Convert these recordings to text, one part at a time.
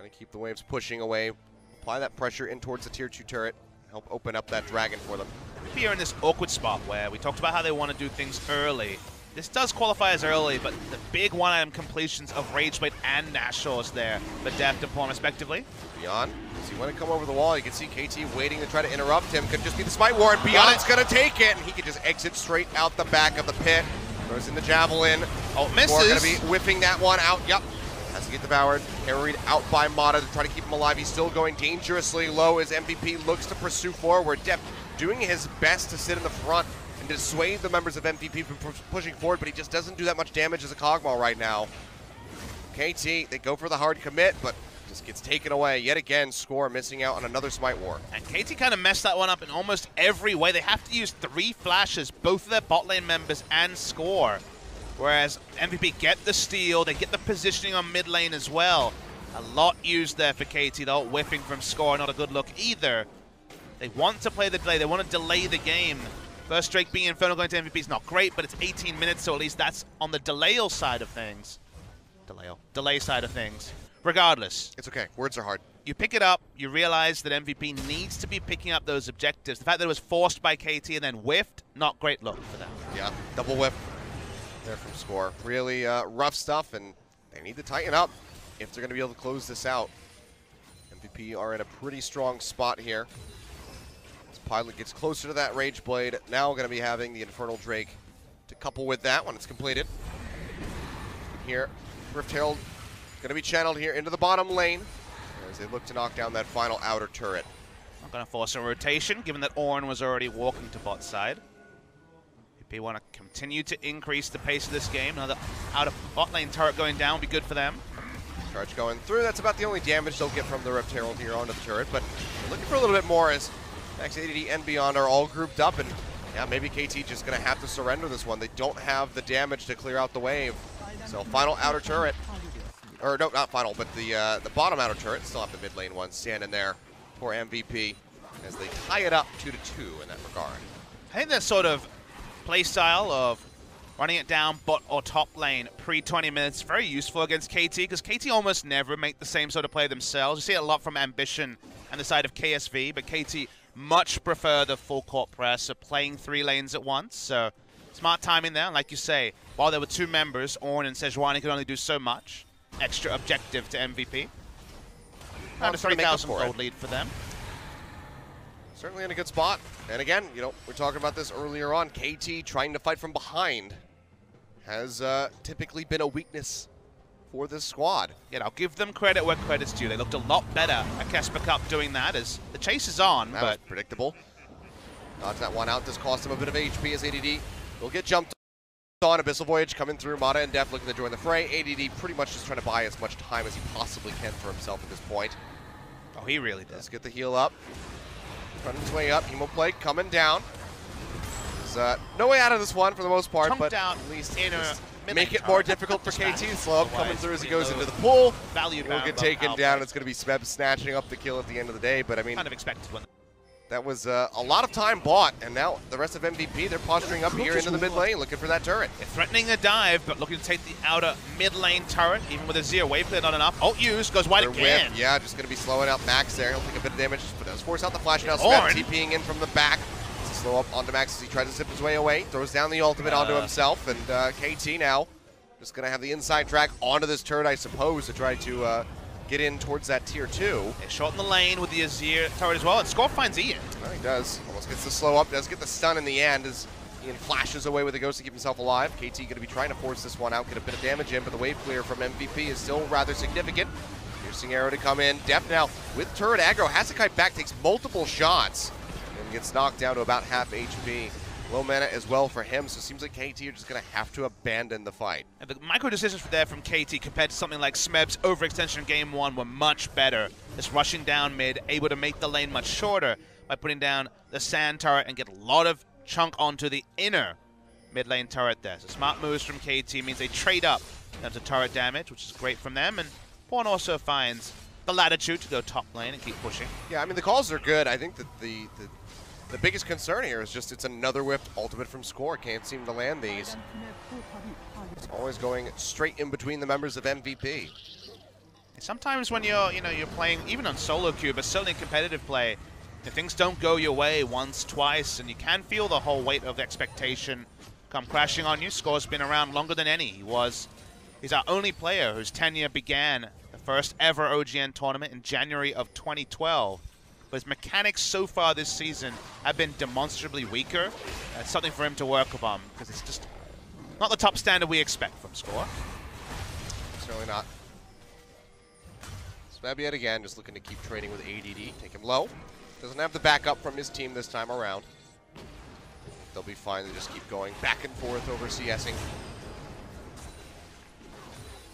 Trying to keep the waves pushing away. Apply that pressure in towards the tier 2 turret. Help open up that dragon for them. Maybe you're in this awkward spot where we talked about how they want to do things early. This does qualify as early, but the big one-item completions of Rageblade and Nashor's there for Deft and Pawn respectively. Beyond, does he want to come over the wall? You can see KT waiting to try to interrupt him. Could just be the Smite Ward. Beyond's going to take it, and he can just exit straight out the back of the pit. Throws in the Javelin. Oh, misses. Going to be whiffing that one out. Yep. Has to get devoured. Carried out by Mata to try to keep him alive. He's still going dangerously low as MVP looks to pursue forward. Deft doing his best to sit in the front and dissuade the members of MVP from pushing forward, but he just doesn't do that much damage as a Kog'Maw right now. KT, they go for the hard commit, but just gets taken away. Yet again, Score missing out on another Smite War. And KT kind of messed that one up in almost every way. They have to use 3 flashes, both of their bot lane members and Score. Whereas MVP get the steal, they get the positioning on mid lane as well. A lot used there for KT, though, whiffing from Score, not a good look either. They want to play the delay, they want to delay the game. First Drake being Infernal going to MVP is not great, but it's 18 minutes, so at least that's on the delay side of things. Delay side of things. Regardless. It's okay, words are hard. You pick it up, you realize that MVP needs to be picking up those objectives. The fact that it was forced by KT and then whiffed, not great look for them. Yeah, double whiff there from Score. Really rough stuff, and they need to tighten up if they're going to be able to close this out. MVP are in a pretty strong spot here. As Pilot gets closer to that Rageblade, now going to be having the Infernal Drake to couple with that when it's completed. Here, Rift Herald going to be channeled here into the bottom lane as they look to knock down that final outer turret. Not going to force a rotation, given that Ornn was already walking to bot side. They want to continue to increase the pace of this game. Another out of bot lane turret going down would be good for them. Charge going through. That's about the only damage they'll get from the Rift Herald here onto the turret, but looking for a little bit more as Max ADD and Beyond are all grouped up, and yeah, maybe KT just going to have to surrender this one. They don't have the damage to clear out the wave. So final outer turret, or no, not final, but the bottom outer turret, still have the mid lane one standing there for MVP as they tie it up 2-2 in that regard. I think that sort of play style of running it down bot or top lane pre-20 minutes very useful against KT, because KT almost never make the same sort of play themselves. You see it a lot from Ambition and the side of KSV, but KT much prefer the full court press, so playing 3 lanes at once. So smart timing there, like you say. While there were 2 members, Ornn and Sejuani could only do so much. Extra objective to MVP. Around a 3,000 gold lead for them. Certainly in a good spot. And again, you know, we're talking about this earlier on. KT trying to fight from behind has typically been a weakness for this squad. Yeah, I'll give them credit where credit's due. They looked a lot better at Casper Cup doing that as the chase is on. That was predictable. Dodge that one out. Does cost him a bit of HP as ADD will get jumped on. Abyssal Voyage coming through. Mata and Deft looking to join the fray. ADD pretty much just trying to buy as much time as he possibly can for himself at this point. Oh, he really does. Let's get the heal up. Running his way up. Hemo Plague coming down. There's no way out of this one for the most part, but down at least inner make it more difficult for KT. Slow coming through as he goes into the pool. Value He'll get taken down. It's going to be Smeb snatching up the kill at the end of the day, but I mean, kind of expected one. That was a lot of time bought, and now the rest of MVP, they're posturing up here into the mid lane, looking for that turret. They're threatening a dive, but looking to take the outer mid lane turret, even with a Zero wave clear, not enough. Ult used, goes wide again. Yeah, just going to be slowing out Max there. He'll take a bit of damage, but does force out the flash now. Ornn Smeb TPing in from the back. Slow up onto Max as he tries to zip his way away. Throws down the ultimate onto himself, and KT now just going to have the inside track onto this turret, I suppose, to try to get in towards that tier 2. They shorten the lane with the Azir turret as well, and Score finds Ian. Well, he does. Almost gets the slow up, does get the stun in the end as Ian flashes away with the ghost to keep himself alive. KT going to be trying to force this one out, get a bit of damage in, but the wave clear from MVP is still rather significant. Piercing arrow to come in. Deft now with turret aggro, has to kite back, takes multiple shots, and gets knocked down to about half HP. Low mana as well for him, so it seems like KT are just going to have to abandon the fight. And the micro decisions there from KT compared to something like Smeb's overextension in game 1 were much better. Just rushing down mid, able to make the lane much shorter by putting down the sand turret and get a lot of chunk onto the inner mid lane turret there. So smart moves from KT means they trade up in terms of turret damage, which is great from them, and Pawn also finds the latitude to go top lane and keep pushing. Yeah, I mean, the calls are good. I think that the biggest concern here is just it's another whiffed ultimate from Score. Can't seem to land these. It's always going straight in between the members of MVP. Sometimes when you're playing, even on solo queue, but certainly in competitive play, if things don't go your way once, twice, and you can feel the whole weight of expectation come crashing on you. Score's been around longer than any. He's our only player whose tenure began the first ever OGN tournament in January of 2012. But his mechanics so far this season have been demonstrably weaker. That's something for him to work upon, because it's just not the top standard we expect from Score. Certainly not. Smeb yet again, just looking to keep trading with ADD. Take him low. Doesn't have the backup from his team this time around. They'll be fine to just keep going back and forth over CSing.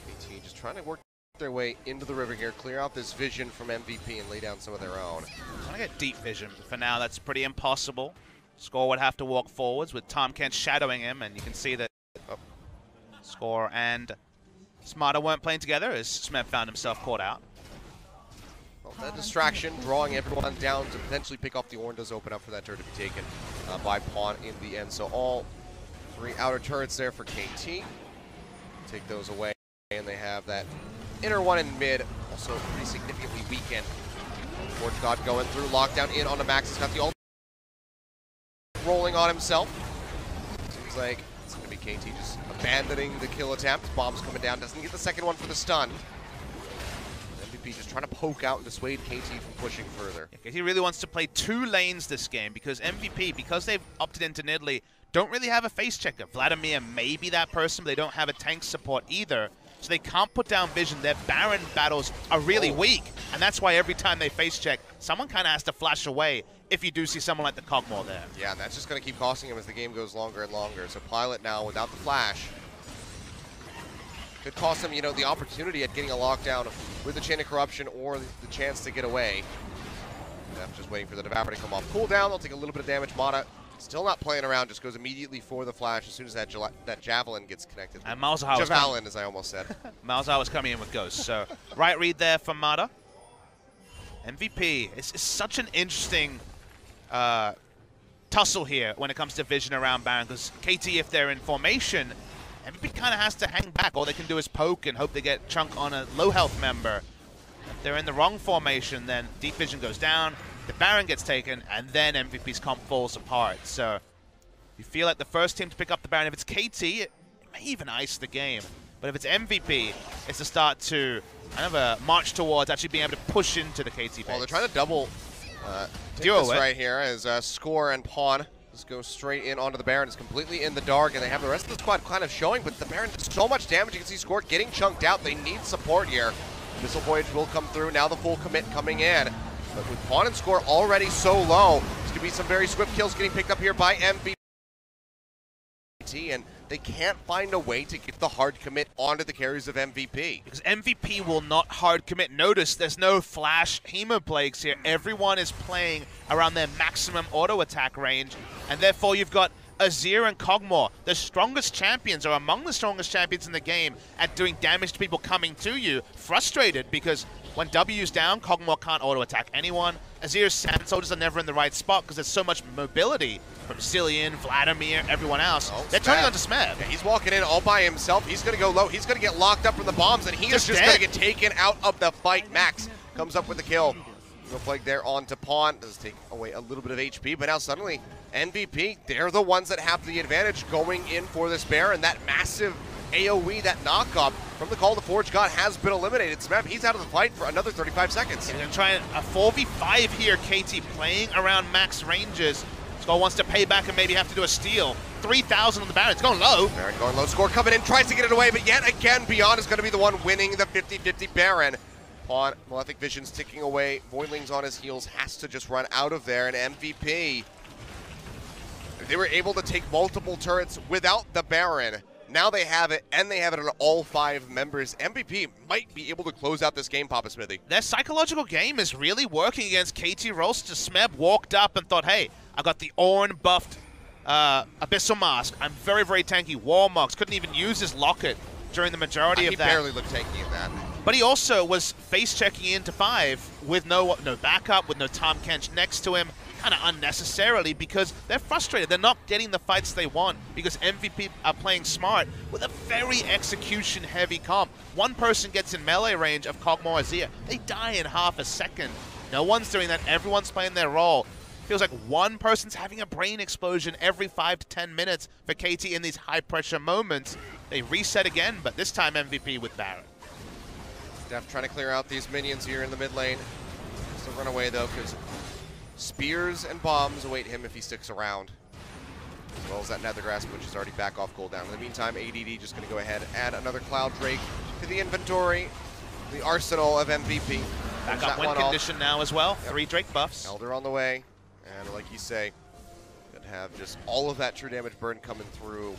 AT just trying to work their way into the river here, clear out this vision from MVP and lay down some of their own. Trying to get deep vision. For now, that's pretty impossible. Score would have to walk forwards with Tom Kent shadowing him, and you can see that Score and Smarter weren't playing together as Smeb found himself caught out. Well, that distraction, drawing everyone down to potentially pick off the Ornn, does open up for that turret to be taken by Pawn in the end. So all 3 outer turrets there for KT. Take those away, and they have that inner one in mid, also pretty significantly weakened. Forge God going through, lockdown in on the Max. He's got the ult rolling on himself. Seems like it's going to be KT just abandoning the kill attempt. Bomb's coming down, doesn't get the second one for the stun. MVP just trying to poke out and dissuade KT from pushing further. Yeah, KT really wants to play 2 lanes this game because MVP, because they've opted into Nidalee, don't really have a face checker. Vladimir may be that person, but they don't have a tank support either. So they can't put down vision. Their Baron battles are really weak, and that's why every time they face check, someone kind of has to flash away if you do see someone like the Cogmore there. Yeah, and that's just going to keep costing him as the game goes longer and longer. So Pilot now without the flash could cost him, the opportunity at getting a lockdown with the Chain of Corruption or the chance to get away. Just waiting for the Devour to come off cooldown. They'll take a little bit of damage. Mata still not playing around, just goes immediately for the flash as soon as that Javelin gets connected. And Malzahar Javelin, as I almost said. Malzahar was coming in with Ghost. So right read there for Mata. MVP, it's such an interesting tussle here when it comes to vision around Baron, because KT, if they're in formation, MVP kind of has to hang back. All they can do is poke and hope they get chunk on a low health member. If they're in the wrong formation, then deep vision goes down, the Baron gets taken, and then MVP's comp falls apart. So you feel like the first team to pick up the Baron, if it's KT, it may even ice the game. But if it's MVP, it's to start to kind of march towards actually being able to push into the KT base. Well, they're trying to double this right here as Score and Pawn just go straight in onto the Baron. It's completely in the dark, and they have the rest of the squad kind of showing, but the Baron does so much damage. You can see Score getting chunked out. They need support here. Missile Voyage will come through. Now the full commit coming in. But with Pawn and Score already so low, there's going to be some very swift kills getting picked up here by MVP. And they can't find a way to get the hard commit onto the carries of MVP. Because MVP will not hard commit. Notice there's no flash Hemoplagues here. Everyone is playing around their maximum auto attack range, and therefore you've got Azir and Cogmore, the strongest champions, or among the strongest champions in the game, at doing damage to people coming to you. Frustrated because when W's down, Cogmore can't auto-attack anyone. Azir's Sand Soldiers are never in the right spot because there's so much mobility from Cillian, Vladimir, everyone else. They're turning on to Smeb. Yeah, he's walking in all by himself. He's going to go low. He's going to get locked up from the bombs, and he is just going to get taken out of the fight. Max comes up with the kill. No Plague there on to Pawn. Does take away a little bit of HP, but now suddenly MVP, they're the ones that have the advantage going in for this Baron. That massive AoE, that knockup from the Call to Forge God has been eliminated. Smeb, he's out of the fight for another 35 seconds. They're going to try a 4v5 here, KT, playing around max ranges. Skull wants to pay back and maybe have to do a steal. 3,000 on the Baron. It's going low. Baron going low. Score coming in, tries to get it away, but yet again, Beyond is going to be the one winning the 50-50 Baron. Pawn, Malefic Vision's ticking away. Voidling's on his heels, has to just run out of there. And MVP, they were able to take multiple turrets without the Baron. Now they have it, and they have it on all 5 members. MVP might be able to close out this game, Papa Smithy. Their psychological game is really working against KT Roaster. Smeb walked up and thought, hey, I got the Ornn buffed Abyssal Mask. I'm very, very tanky. Warmox couldn't even use his Locket during the majority of that. He barely looked tanky in that. But he also was face-checking into 5 with no backup, with no Tom Kench next to him. kind of unnecessarily because they're frustrated. They're not getting the fights they want because MVP are playing smart with a very execution-heavy comp. One person gets in melee range of Kog'Maw Azir. They die in half a second. No one's doing that. Everyone's playing their role. Feels like one person's having a brain explosion every 5 to 10 minutes for KT in these high-pressure moments. They reset again, but this time MVP with Baron. Def trying to clear out these minions here in the mid lane. Just a run away though, because spears and bombs await him if he sticks around. As well as that Nether Grasp, which is already back off cooldown. In the meantime, ADD just going to go ahead and add another Cloud Drake to the inventory. The arsenal of MVP. Back up win condition now as well. Yep. 3 Drake buffs. Elder on the way. And like you say, could have just all of that true damage burn coming through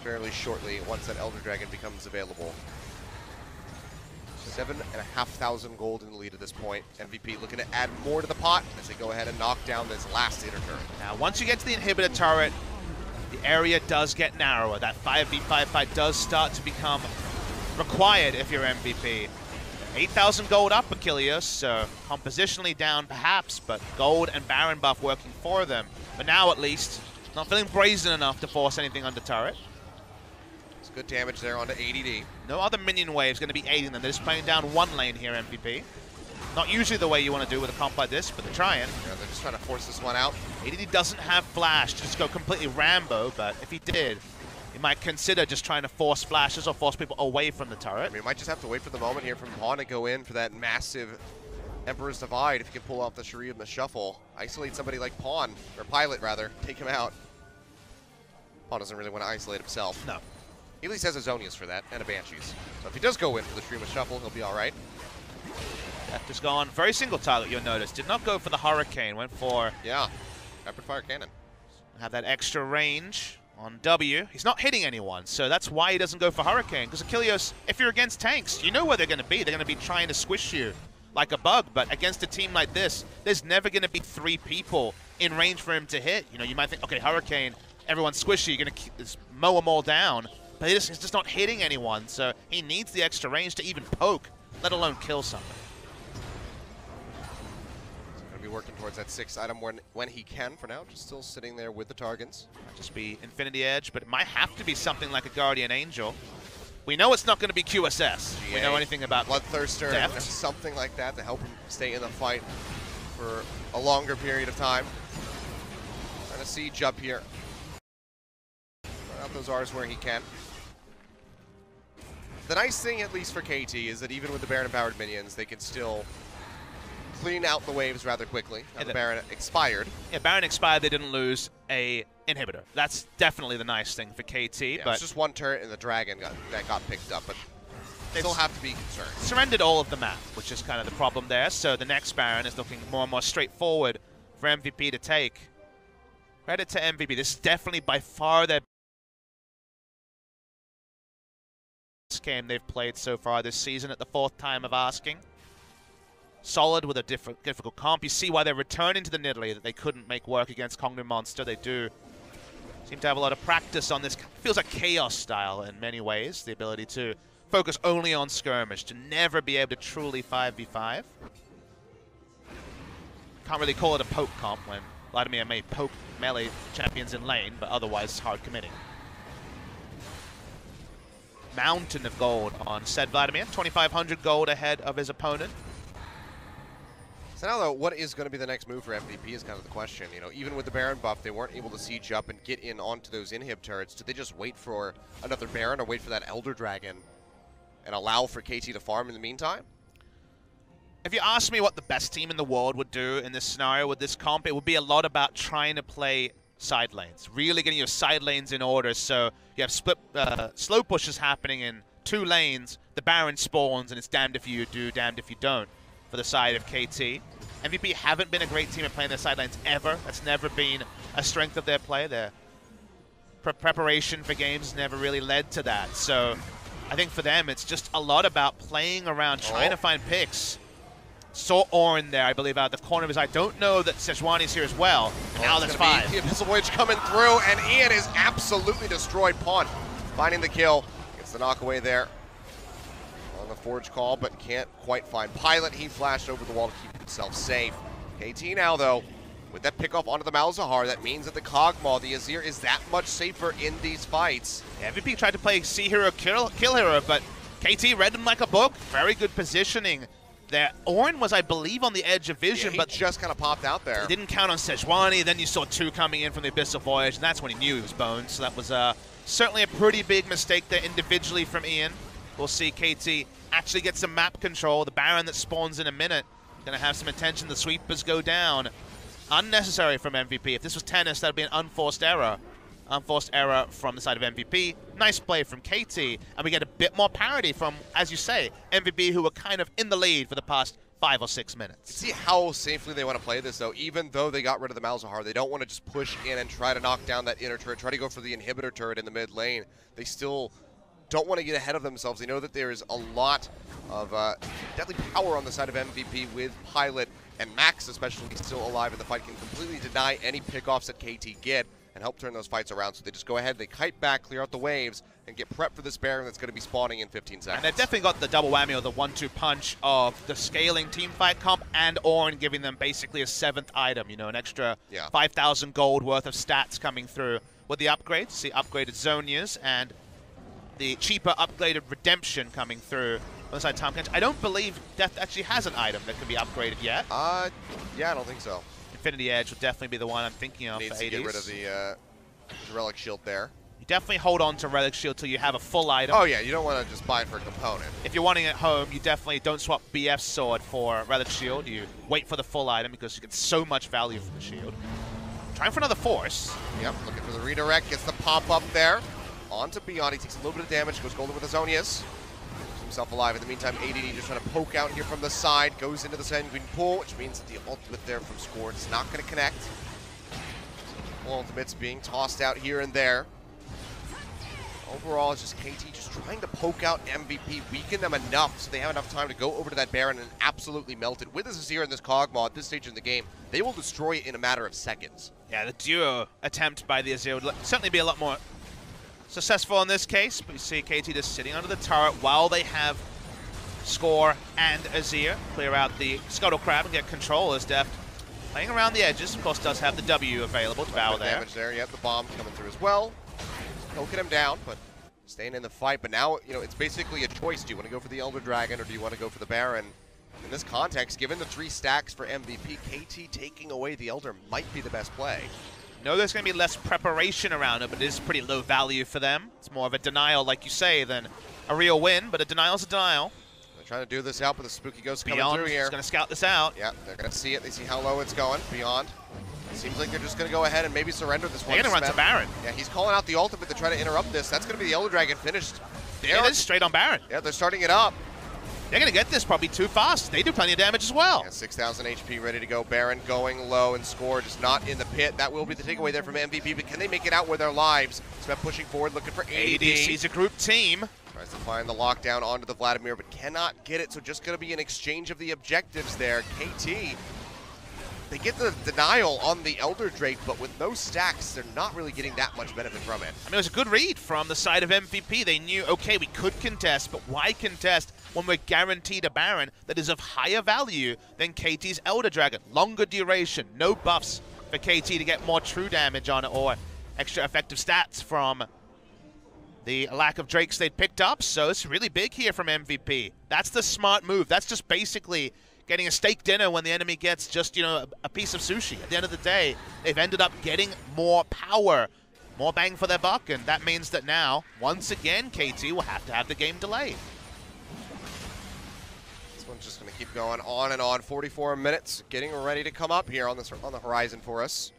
fairly shortly once that Elder Dragon becomes available. 7,500 gold in the lead at this point. MVP looking to add more to the pot as they go ahead and knock down this last inner turret. Now, once you get to the inhibitor turret, the area does get narrower. That 5v5 fight does start to become required if you're MVP. 8,000 gold up, Achilles, so compositionally down perhaps, but gold and Baron buff working for them. But now at least, not feeling brazen enough to force anything under turret. It's good damage there onto ADD. No other minion wave's going to be aiding them. They're just playing down one lane here, MVP. Not usually the way you want to do with a comp like this, but they're trying. Yeah, they're just trying to force this one out. ADD doesn't have flash to just go completely Rambo, but if he did, he might consider just trying to force flashes or force people away from the turret. I mean, he might just have to wait for the moment here from Pawn to go in for that massive Emperor's Divide if he can pull off the Shuri and the Shuffle. Isolate somebody like Pawn, or Pilot rather, take him out. Pawn doesn't really want to isolate himself. No. He at least has a Zonius for that, and a Banshees. So if he does go in for the Shuri and Shuffle, he'll be alright. Def just gone very single target, you'll notice. Did not go for the Hurricane, went for... Yeah, Rapid Fire Cannon. Have that extra range on W. He's not hitting anyone, so that's why he doesn't go for Hurricane. Because Achilles, if you're against tanks, you know where they're going to be. They're going to be trying to squish you like a bug. But against a team like this, there's never going to be 3 people in range for him to hit. You know, you might think, okay, Hurricane, everyone's squishy, you're going to mow them all down. But he's just not hitting anyone, so he needs the extra range to even poke, let alone kill somebody. Working towards that 6th item when he can. For now, just still sitting there with the Targans. Might just be Infinity Edge, but it might have to be something like a Guardian Angel. We know it's not going to be QSS. GA, we know anything about Bloodthirster, something like that to help him stay in the fight for a longer period of time. Trying to siege up here. Put out those R's where he can. The nice thing, at least for KT, is that even with the Baron-empowered minions, they can still clean out the waves rather quickly. Now the Baron expired. Yeah, Baron expired. They didn't lose a inhibitor. That's definitely the nice thing for KT. Yeah, but it's just one turret and the dragon that got picked up, but they still have to be concerned. Surrendered all of the map, which is kind of the problem there. So the next Baron is looking more and more straightforward for MVP to take. Credit to MVP. This is definitely by far their best game they've played so far this season at the 4th time of asking. Solid with a difficult comp. You see why they're returning to the Nidalee that they couldn't make work against Kongnu Monster. They do seem to have a lot of practice on this. Feels like Chaos style in many ways. The ability to focus only on skirmish, to never be able to truly 5v5. Can't really call it a poke comp when Vladimir may poke melee champions in lane, but otherwise it's hard committing. Mountain of gold on said Vladimir. 2,500 gold ahead of his opponent. So now, though, what is going to be the next move for MVP is kind of the question. You know, even with the Baron buff, they weren't able to siege up and get in onto those inhib turrets. Did they just wait for another Baron or wait for that Elder Dragon and allow for KT to farm in the meantime? If you ask me what the best team in the world would do in this scenario with this comp, it would be a lot about trying to play side lanes. Really getting your side lanes in order so you have split slow pushes happening in 2 lanes, the Baron spawns, and it's damned if you do, damned if you don't for the side of KT. MVP haven't been a great team at playing their side lanes ever. That's never been a strength of their play. Their preparation for games never really led to that. So I think for them, it's just a lot about playing around, trying to find picks. Saw Orin there, I believe, out of the corner of his eye. Don't know that Sejuani's here as well. And now that's 5. The Abyssal Voyage coming through, and Ian is absolutely destroyed. Pawn finding the kill. Gets the knock away there on the Forge call, but can't quite find Pilot. He flashed over the wall to keep himself safe. KT now, though, With that pickoff onto the Malzahar, that means that the Kog'Maw, the Azir, is that much safer in these fights. Yeah, MVP tried to play C hero, kill hero, but KT read him like a book. Very good positioning there. Ornn was, I believe, on the edge of vision, but but just kind of popped out there. He didn't count on Sejuani. Then you saw two coming in from the Abyssal Voyage, and that's when he knew he was boned. So that was certainly a pretty big mistake there individually from Ian. We'll see KT actually get some map control. The Baron that spawns in a minute going to have some attention. The sweepers go down. Unnecessary from MVP. If this was tennis, that would be an unforced error. Unforced error from the side of MVP. Nice play from KT. And we get a bit more parity from, as you say, MVP, who were kind of in the lead for the past 5 or 6 minutes. See how safely they want to play this, though. Even though they got rid of the Malzahar, they don't want to just push in and try to knock down that inner turret, try to go for the inhibitor turret in the mid lane. They still don't want to get ahead of themselves. They know that there is a lot of deadly power on the side of MVP with Pilot and Max, especially still alive in the fight, can completely deny any pickoffs that KT get and help turn those fights around. So they just go ahead, they kite back, clear out the waves, and get prepped for this Baron that's going to be spawning in 15 seconds. And they've definitely got the double whammy or the 1-2 punch of the scaling teamfight comp and Ornn giving them basically a 7th item, you know, an extra 5,000 gold worth of stats coming through with the upgrades. See upgraded Zonias and the cheaper upgraded Redemption coming through on the side of Tahm Kench. I don't believe Death actually has an item that can be upgraded yet. Yeah, I don't think so. Infinity Edge will definitely be the one I'm thinking of Needs for to 80s. get rid of the Relic Shield there. You definitely hold on to Relic Shield till you have a full item. Oh yeah, you don't want to just buy it for a component. If you're wanting it at home, you definitely don't swap BF's sword for Relic Shield. You wait for the full item because you get so much value from the shield. Trying for another Force. Yep, looking for the redirect, gets the pop up there. On to Beyond, he takes a little bit of damage, goes golden with the Zonias. Keeps himself alive. In the meantime, ADD just trying to poke out here from the side, goes into the Sanguine Pool, which means that the ultimate there from Score is not going to connect. Ultimates being tossed out here and there. Overall, it's just KT just trying to poke out MVP, weaken them enough so they have enough time to go over to that Baron and absolutely melt it. With this Azir and this Kog'Maw at this stage in the game, they will destroy it in a matter of seconds. Yeah, the duo attempt by the Azir would certainly be a lot more successful in this case, but you see KT just sitting under the turret while they have Score and Azir clear out the Scuttle Crab and get control as Deft playing around the edges. Of course, does have the W available to bow there. Damage there, yep, the bomb's coming through as well. Poking him down, but staying in the fight. But now, you know, it's basically a choice. Do you want to go for the Elder Dragon or do you want to go for the Baron? In this context, given the 3 stacks for MVP, KT taking away the Elder might be the best play. No, there's going to be less preparation around it, but it is pretty low value for them. It's more of a denial, like you say, than a real win, but a denial's a denial. They're trying to do this out, but the Spooky Ghost Beyond coming through here. is going to scout this out. Yeah, they're going to see it. They see how low it's going. Beyond. It seems like they're just going to go ahead and maybe surrender this one. They're going to run to Baron. Yeah, he's calling out the ultimate to try to interrupt this. That's going to be the Elder Dragon finished. It is straight on Baron. Yeah, they're starting it up. They're going to get this probably too fast. They do plenty of damage as well. Yeah, 6,000 HP ready to go. Baron going low and Score just not in the pit. That will be the takeaway there from MVP, but can they make it out with their lives? Smith pushing forward, looking for AD. sees a group team. Tries to find the lockdown onto the Vladimir, but cannot get it, so just going to be an exchange of the objectives there. KT, they get the denial on the Elder Drake, but with no stacks, they're not really getting that much benefit from it. I mean, it was a good read from the side of MVP. They knew, okay, we could contest, but why contest when we're guaranteed a Baron that is of higher value than KT's Elder Dragon? Longer duration, no buffs for KT to get more true damage on it or extra effective stats from the lack of Drakes they'd picked up. So it's really big here from MVP. That's the smart move. That's just basically getting a steak dinner when the enemy gets just, you know, a piece of sushi. At the end of the day, they've ended up getting more power, more bang for their buck, and that means that now, once again, KT will have to have the game delayed. This one's just going to keep going on and on. 44 minutes, getting ready to come up here on the horizon for us.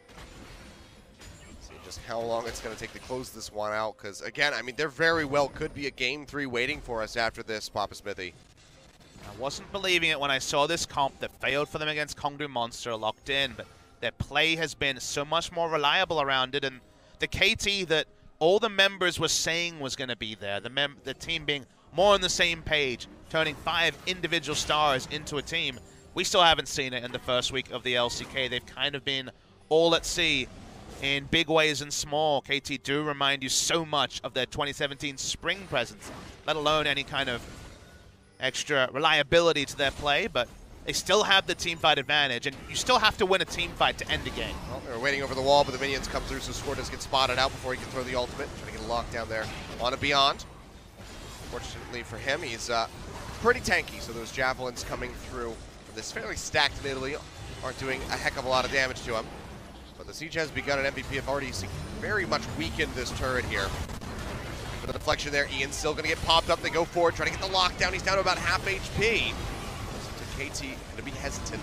See just how long it's going to take to close this one out, because again, I mean, there very well could be a Game 3 waiting for us after this, Papa Smithy. I wasn't believing it when I saw this comp that failed for them against Kongdu Monster locked in, but their play has been so much more reliable around it, and the KT that all the members were saying was going to be there, the team being more on the same page, turning 5 individual stars into a team, we still haven't seen it in the first week of the LCK. They've kind of been all at sea in big ways and small. KT do remind you so much of their 2017 Spring presence, let alone any kind of extra reliability to their play, but they still have the team fight advantage, and you still have to win a team fight to end the game. Well, they're waiting over the wall, but the minions come through, so Score does get spotted out before he can throw the ultimate. Trying to get a lockdown there on a Beyond. Fortunately for him, he's pretty tanky, so those javelins coming through from this fairly stacked Italy aren't doing a heck of a lot of damage to him. But the siege has begun, and MVP have already very much weakened this turret here. For the deflection there, Ian's still going to get popped up. They go forward, trying to get the lockdown. He's down to about half HP. So KT going to be hesitant.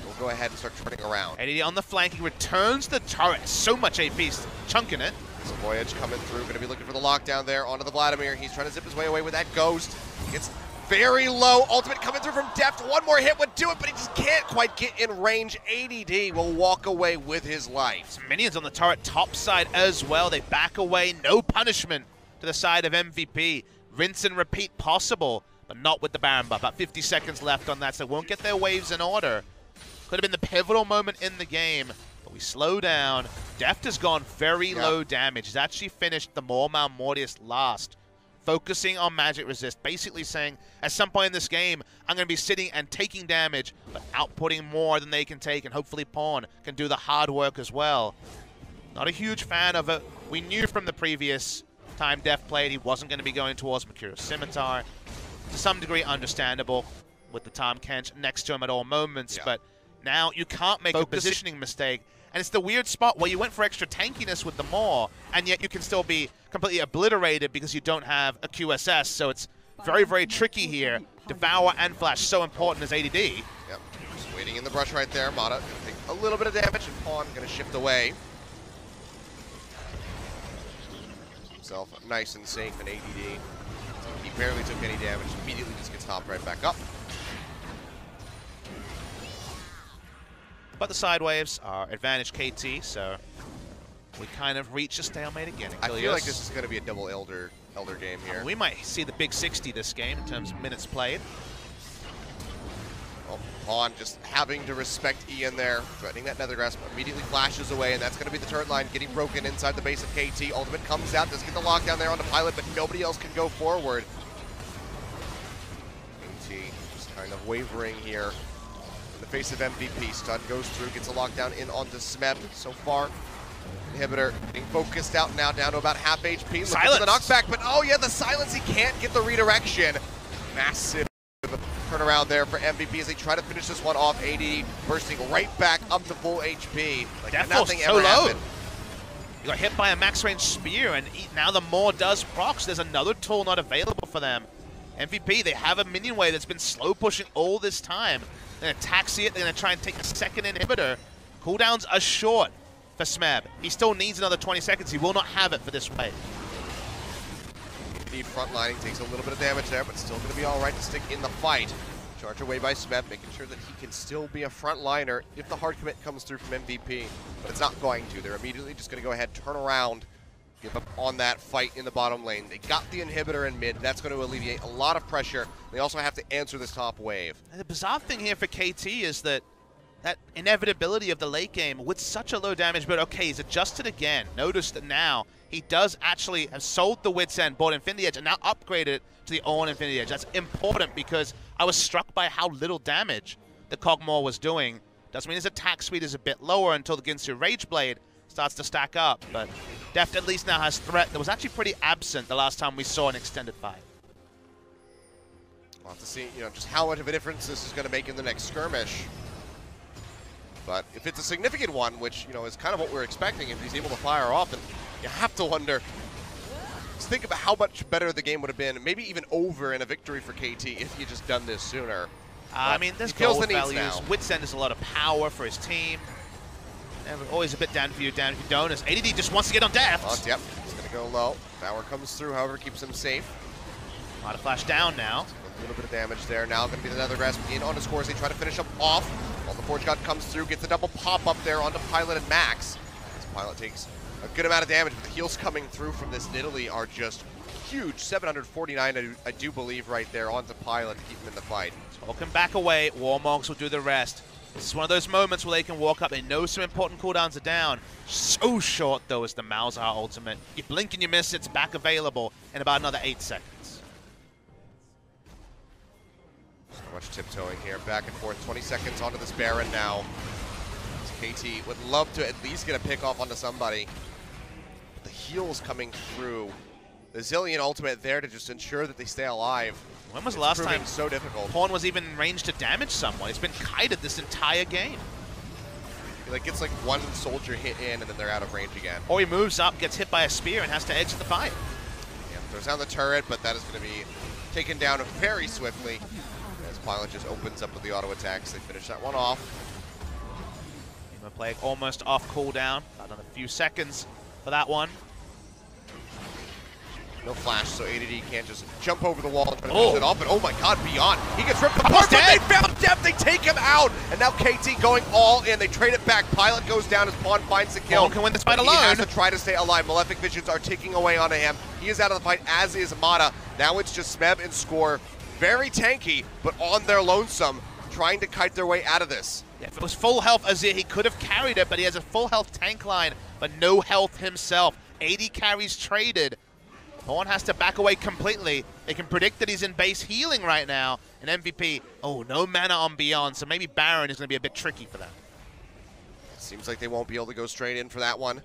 We'll go ahead and start turning around. ADD on the flank, he returns the turret. So much AP, chunking it. So Voyage coming through, going to be looking for the lockdown there onto the Vladimir. He's trying to zip his way away with that Ghost. Gets very low. Ultimate coming through from Deft. One more hit would do it, but he just can't quite get in range. ADD will walk away with his life. Some minions on the turret top side as well. They back away. No punishment to the side of MVP. Rinse and repeat possible, but not with the Baron buff. About 50 seconds left on that, so won't get their waves in order. Could have been the pivotal moment in the game, but we slow down. Deft has gone very low damage. He's actually finished the Mormal Mortius last, focusing on magic resist, basically saying, at some point in this game, I'm going to be sitting and taking damage, but outputting more than they can take, and hopefully Pawn can do the hard work as well. Not a huge fan of it. We knew from the previous time Deft played he wasn't going to be going towards Mercurial Scimitar. To some degree understandable with the Tahm Kench next to him at all moments, but now you can't make a positioning mistake. And it's the weird spot where you went for extra tankiness with the Maw, and yet you can still be completely obliterated because you don't have a QSS. So it's very, very tricky here. Devour and Flash so important as ADD. Yep, just waiting in the brush right there. Mata gonna take a little bit of damage, and Pawn gonna shift away. Himself nice and safe in ADD. He barely took any damage. Immediately just gets hopped right back up. But the side waves are advantage KT, so we kind of reach a stalemate again. I feel like this is going to be a double Elder game here. We might see the big 60 this game in terms of minutes played. Well, Pawn just having to respect Ian there, threatening that Nether Grasp, immediately flashes away, and that's going to be the turret line getting broken inside the base of KT. Ultimate comes out, does get the lockdown there on the Pilot, but nobody else can go forward. KT just kind of wavering here. In the face of MVP, Stun goes through, gets a lockdown in onto Smeb. So far, Inhibitor being focused out now, down to about half HP. Silence! The knockback, but oh yeah, the silence, he can't get the redirection. Massive turnaround there for MVP as they try to finish this one off. AD bursting right back up to full HP. Like nothing ever happened. You got hit by a max range spear, and now the Maw does proc, so there's another tool not available for them. MVP, they have a minion wave that's been slow pushing all this time. They're going to taxi it, they're going to try and take a second inhibitor. Cooldowns are short for Smeb. He still needs another 20 seconds. He will not have it for this wave. Need frontlining, takes a little bit of damage there, but still going to be all right to stick in the fight. Charge away by Smeb, making sure that he can still be a frontliner if the hard commit comes through from MVP, but it's not going to. They're immediately just going to go ahead, turn around, give up on that fight in the bottom lane. They got the inhibitor in mid. That's going to alleviate a lot of pressure. They also have to answer this top wave. And the bizarre thing here for KT is that inevitability of the late game with such a low damage, but okay, he's adjusted again. Notice that now he does actually have sold the Wit's End, bought Infinity Edge, and now upgraded it to the Ornn Infinity Edge. That's important because I was struck by how little damage the Kog'Maw was doing. Doesn't mean his attack speed is a bit lower until the Ginsu Rage Blade starts to stack up, but Deft at least now has threat that was actually pretty absent the last time we saw an extended fight. We'll have to see, just how much of a difference this is going to make in the next skirmish. But if it's a significant one, which, is kind of what we're expecting, if he's able to fire off, then you have to wonder, just think about how much better the game would have been, maybe even over in a victory for KT if he just done this sooner. I mean, there's gold values. Wit's End is a lot of power for his team. Always a bit down for you, donors. ADD just wants to get on Deft. Yep, he's going to go low. Power comes through, however, keeps him safe. A lot of flash down now. A little bit of damage there. Now going to be the Nether Grasp in on his core as they try to finish him off. While the Forge God comes through, gets a double pop up there onto Pilot and Max. This Pilot takes a good amount of damage, but the heals coming through from this Nidalee are just huge. 749, I do believe, right there onto Pilot to keep him in the fight. Tolkien back away. Warmogs will do the rest. This is one of those moments where they can walk up. They know some important cooldowns are down. So short, though, is the Malzahar ultimate. You blink and you miss, it's back available in about another 8 seconds. Much tiptoeing here, back and forth. 20 seconds onto this Baron now. KT would love to at least get a pick off onto somebody. But the heals coming through. The Zilean ultimate there to just ensure that they stay alive. When was the last time so difficult? Pawn was even in range to damage someone? He's been kited this entire game. He like gets like one soldier hit in and then they're out of range again. Or he moves up, gets hit by a spear, and has to exit the fight. Yeah, throws down the turret, but that is going to be taken down very swiftly. As Pilot just opens up with the auto attacks. They finish that one off. Team of Plague almost off cooldown. About another few seconds for that one. No flash, so ADD can't just jump over the wall and try to finish it off. And oh my god, Beyond. He gets ripped apart, but they found depth. They take him out. And now KT going all in. They trade it back. Pilot goes down as Pawn finds the kill. Pawn can win this fight alone. He has to try to stay alive. Malefic Visions are ticking away onto him. He is out of the fight, as is Mata. Now it's just Smeb and Score. Very tanky, but on their lonesome, trying to kite their way out of this. Yeah, if it was full health Azir, he could have carried it, but he has a full health tank line, but no health himself. 80 carries traded. Pawn has to back away completely. They can predict that he's in base healing right now. And MVP, no mana on Beyond, so maybe Baron is going to be a bit tricky for them. It seems like they won't be able to go straight in for that one.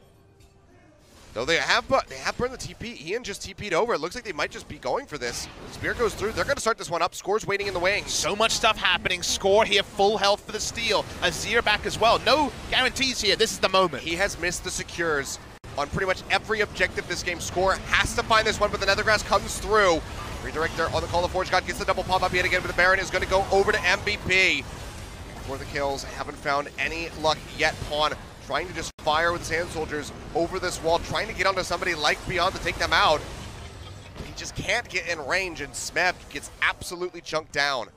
Though they have burned the TP. Ian just TP'd over. It looks like they might just be going for this. Spear goes through. They're going to start this one up. Score's waiting in the wings. So much stuff happening. Score here, full health for the steal. Azir back as well. No guarantees here. This is the moment. He has missed the secures on pretty much every objective this game. Score has to find this one, but the Nethergrass comes through. Redirect there on the call. The Forge God gets the double pop up yet again, but the Baron is going to go over to MVP. For the kills, haven't found any luck yet. Pawn trying to just fire with his hand soldiers over this wall, trying to get onto somebody like Beyond to take them out. He just can't get in range, and Smeb gets absolutely chunked down.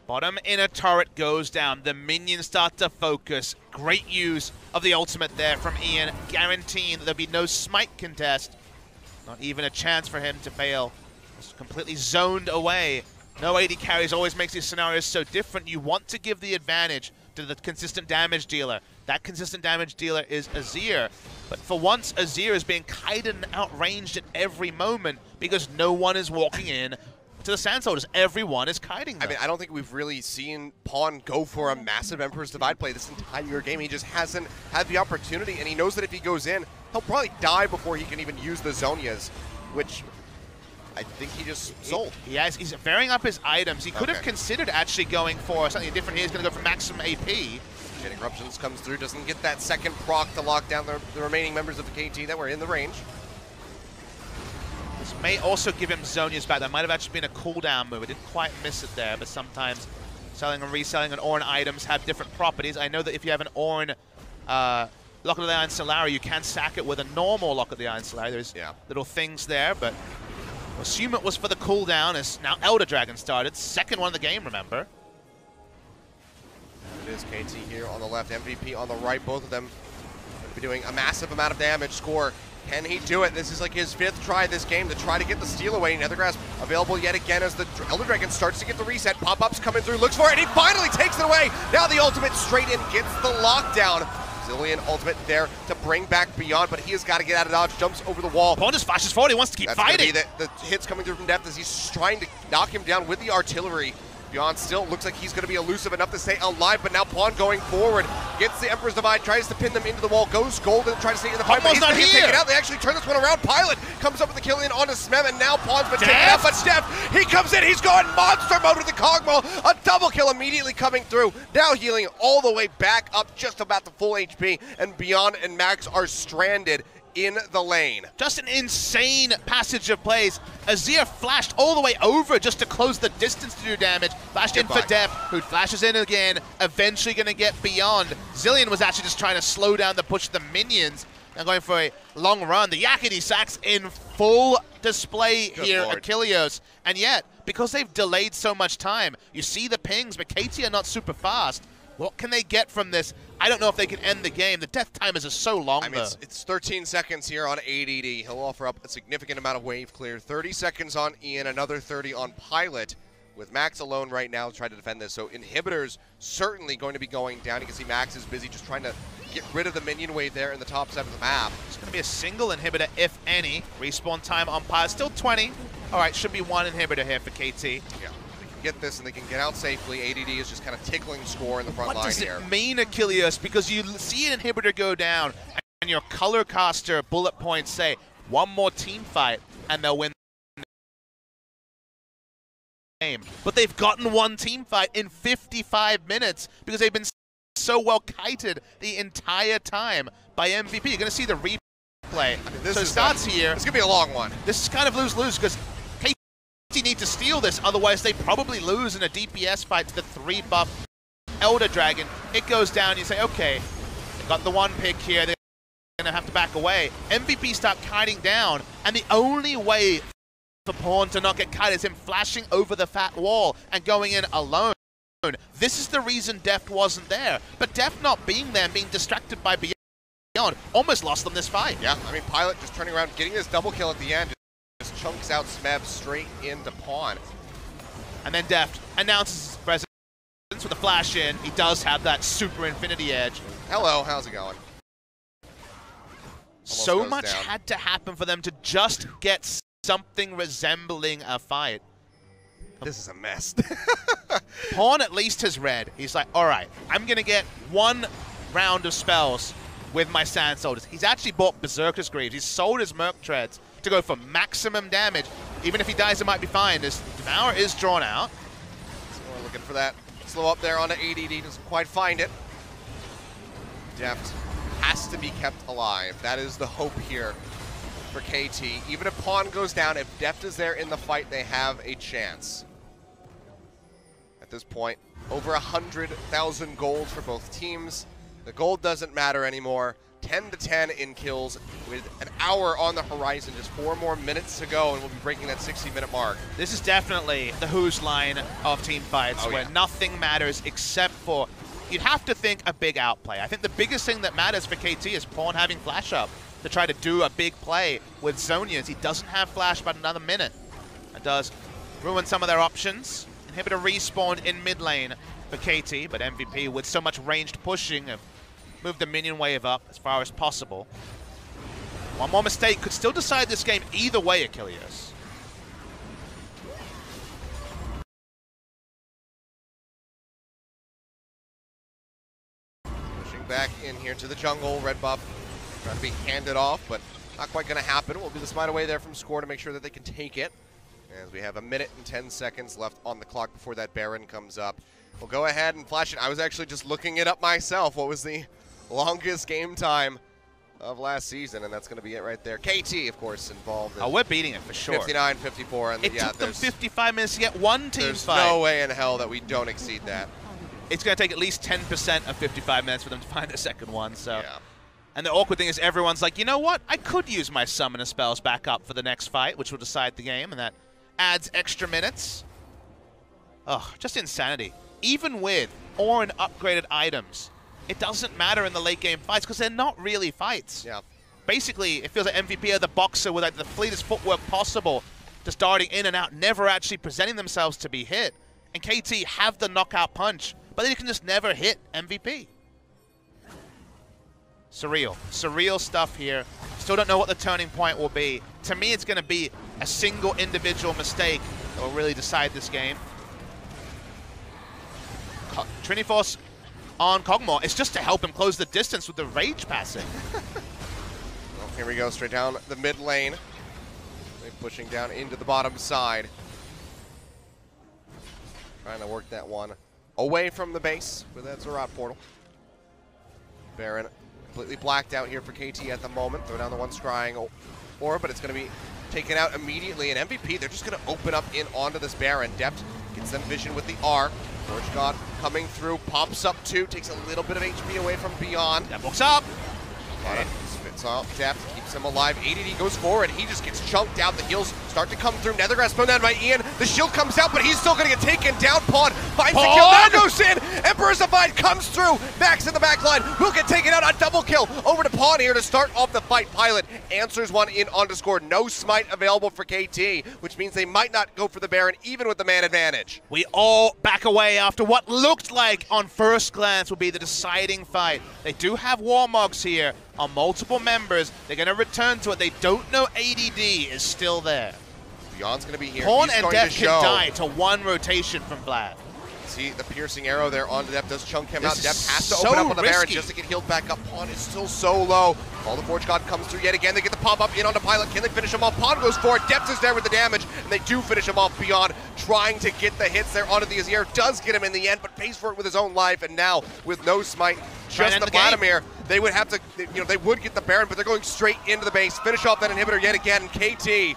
Bottom inner turret goes down. The minions start to focus. Great use of the ultimate there from Ian, guaranteeing that there'll be no smite contest. Not even a chance for him to fail. Just completely zoned away. No 80 carries always makes these scenarios so different. You want to give the advantage to the consistent damage dealer. That consistent damage dealer is Azir. But for once, Azir is being kited and outranged at every moment because no one is walking in to the Sand Soldiers. Everyone is kiting them. I mean, I don't think we've really seen Pawn go for a massive Emperor's Divide play this entire game. He just hasn't had the opportunity, and he knows that if he goes in, he'll probably die before he can even use the Zonias, which I think he just sold. He's varying up his items. He could have considered actually going for something different here. He's going to go for maximum AP. Chain Eruptions comes through, doesn't get that second proc to lock down the remaining members of the KT that were in the range. This may also give him Zonia's back. That might have actually been a cooldown move. I didn't quite miss it there, but sometimes selling and reselling and Ornn items have different properties. I know that if you have an Ornn Lock of the Iron Solari, you can stack it with a normal Lock of the Iron Solari. There's little things there, but assume it was for the cooldown as now Elder Dragon started. Second one of the game, remember. It is KT here on the left, MVP on the right. Both of them going to be doing a massive amount of damage. Score, can he do it? This is like his 5th try this game to try to get the steal away. Nethergrass available yet again as the Elder Dragon starts to get the reset. Pop-ups coming through, looks for it, and he finally takes it away. Now the ultimate straight in, gets the lockdown. Zilean ultimate there to bring back Beyond, but he has got to get out of dodge, jumps over the wall. Pawn just flashes forward, he wants to keep fighting. The hits coming through from depth as he's trying to knock him down with the artillery. Beyond still looks like he's going to be elusive enough to stay alive, but now Pawn going forward, gets the Emperor's Divide, tries to pin them into the wall, goes golden, tries to stay in the fight, but he's going to get taken out. They actually turn this one around. Pilot comes up with the kill in onto Smeb, and now Pawn's been taken out, but Steph, he comes in, he's going monster mode with the Cogmaw, a double kill immediately coming through, now healing all the way back up, just about the full HP, and Beyond and Max are stranded in the lane. Just an insane passage of plays. Azir flashed all the way over just to close the distance to do damage. Flashed in for Depth, who flashes in again, eventually going to get Beyond. Zilean was actually just trying to slow down the push of the minions. Now going for a long run. The Yakety Sax in full display here at Achilleos. And yet, because they've delayed so much time, you see the pings, but KT are not super fast. What can they get from this? I don't know if they can end the game. The death timers are so long, I mean, it's 13 seconds here on ADD. He'll offer up a significant amount of wave clear. 30 seconds on Ian, another 30 on Pilot. With Max alone right now trying to defend this. So Inhibitors certainly going to be going down. You can see Max is busy just trying to get rid of the minion wave there in the top side of the map. It's going to be a single inhibitor, if any. Respawn time on Pilot, still 20. All right, should be one inhibitor here for KT. Yeah. get this and they can get out safely. ADD is just kind of tickling score in the front line here. What does it mean, Achilles? Because you see an inhibitor go down, and your color caster bullet points say, one more team fight, and they'll win the game. But they've gotten one team fight in 55 minutes because they've been so well kited the entire time by MVP. You're going to see the replay. I mean, so it starts here. It's going to be a long one. This is kind of lose-lose because KT need to steal this, otherwise they probably lose in a DPS fight to the 3-buff Elder Dragon. It goes down, you say, okay, they got the one pick here, they're going to have to back away. MVP start kiting down, and the only way for Pawn to not get kited is him flashing over the fat wall and going in alone. This is the reason Deft wasn't there, but Deft not being there and being distracted by Beyond almost lost them this fight. Yeah, I mean, Pilot just turning around, getting this double kill at the end, just chunks out Smeb straight into Pawn. And then Deft announces his presence with a flash in. He does have that super infinity edge. Hello, how's it going? So much had to happen for them to just get something resembling a fight. This is a mess. Pawn at least has read. He's like, all right, I'm going to get one round of spells with my Sand Soldiers. He's actually bought Berserker's Greaves. He's sold his Merc Treads to go for maximum damage. Even if he dies, it might be fine. This Devour is drawn out. So we're looking for that slow up there onto ADD. Doesn't quite find it. Deft has to be kept alive. That is the hope here for KT. Even if Pawn goes down, if Deft is there in the fight, they have a chance. At this point, over 100,000 gold for both teams. The gold doesn't matter anymore. 10-10 in kills with an hour on the horizon, just 4 more minutes to go, and we'll be breaking that 60-minute mark. This is definitely the Who's line of team fights where nothing matters except for, you'd have to think a big outplay. I think the biggest thing that matters for KT is Pawn having flash up to try to do a big play with Zonians. He doesn't have flash about another minute. It does ruin some of their options. Inhibitor respawned in mid lane for KT, but MVP with so much ranged pushing have moved the minion wave up as far as possible. One more mistake could still decide this game either way, Achilles. Pushing back in here to the jungle. Red buff trying to be handed off, but not quite going to happen. We'll be the smite away there from score to make sure that they can take it. As we have a minute and 10 seconds left on the clock before that Baron comes up. We'll go ahead and flash it. I was actually just looking it up myself. What was the longest game time of last season? And that's going to be it right there. KT, of course, involved. Oh, we're beating it for sure. 59-54. And it took them 55 minutes to get one team fight. There's no way in hell that we don't exceed that. It's going to take at least 10% of 55 minutes for them to find the second one. So. Yeah. And the awkward thing is everyone's like, you know what? I could use my summoner spells back up for the next fight, which will decide the game, and that adds extra minutes. Ugh, just insanity. Even with Orin upgraded items, it doesn't matter in the late game fights because they're not really fights. Yeah. Basically, it feels like MVP are the boxer with like the fleetest footwork possible, just darting in and out, never actually presenting themselves to be hit. And KT have the knockout punch, but they can just never hit MVP. Surreal. Surreal stuff here. Still don't know what the turning point will be. To me, it's going to be a single individual mistake that will really decide this game. Trinity Force on Kog'Maw. It's just to help him close the distance with the Rage passing. Well, here we go, straight down the mid lane. They're pushing down into the bottom side. Trying to work that one away from the base with that Zerat portal. Baron completely blacked out here for KT at the moment. Throw down the one scrying orb, but it's going to be taken out immediately. And MVP, they're just going to open up in onto this Baron. Deft gets them vision with the R. Forge God coming through, pops up two, takes a little bit of HP away from Beyond. That books up. Okay. Spits off Deft, keeps him alive. ADD goes forward, he just gets chunked out. The heals start to come through. Nethergrass thrown down by Ian. The shield comes out, but he's still going to get taken down. Pawn finds the kill, now goes in. Emperor's Divide comes through. Max in the back line, who'll get taken out. A double kill over to Pawn here to start off the fight. Pilot answers one in on to score. No smite available for KT, which means they might not go for the Baron, even with the man advantage. We all back away after what looked like on first glance would be the deciding fight. They do have Warmogs here on multiple members. They're going to return to it. They don't know ADD is still there. Beyond's going to be here. Pawn He's and going Def to can show. die to one rotation from Vlad. See the piercing arrow there onto Def does chunk him out. This Def is has to so open up on the Baron risky. just to get healed back up. Pawn is still so low. All the Forge God comes through yet again. They get the pop up in onto Pilot. Can they finish him off? Pawn goes for it. Def is there with the damage, and they do finish him off. Beyond trying to get the hits there onto the Azir. Does get him in the end, but pays for it with his own life. And now with no smite, just the Vladimir, they would have to, they would get the Baron, but they're going straight into the base. Finish off that inhibitor yet again. KT.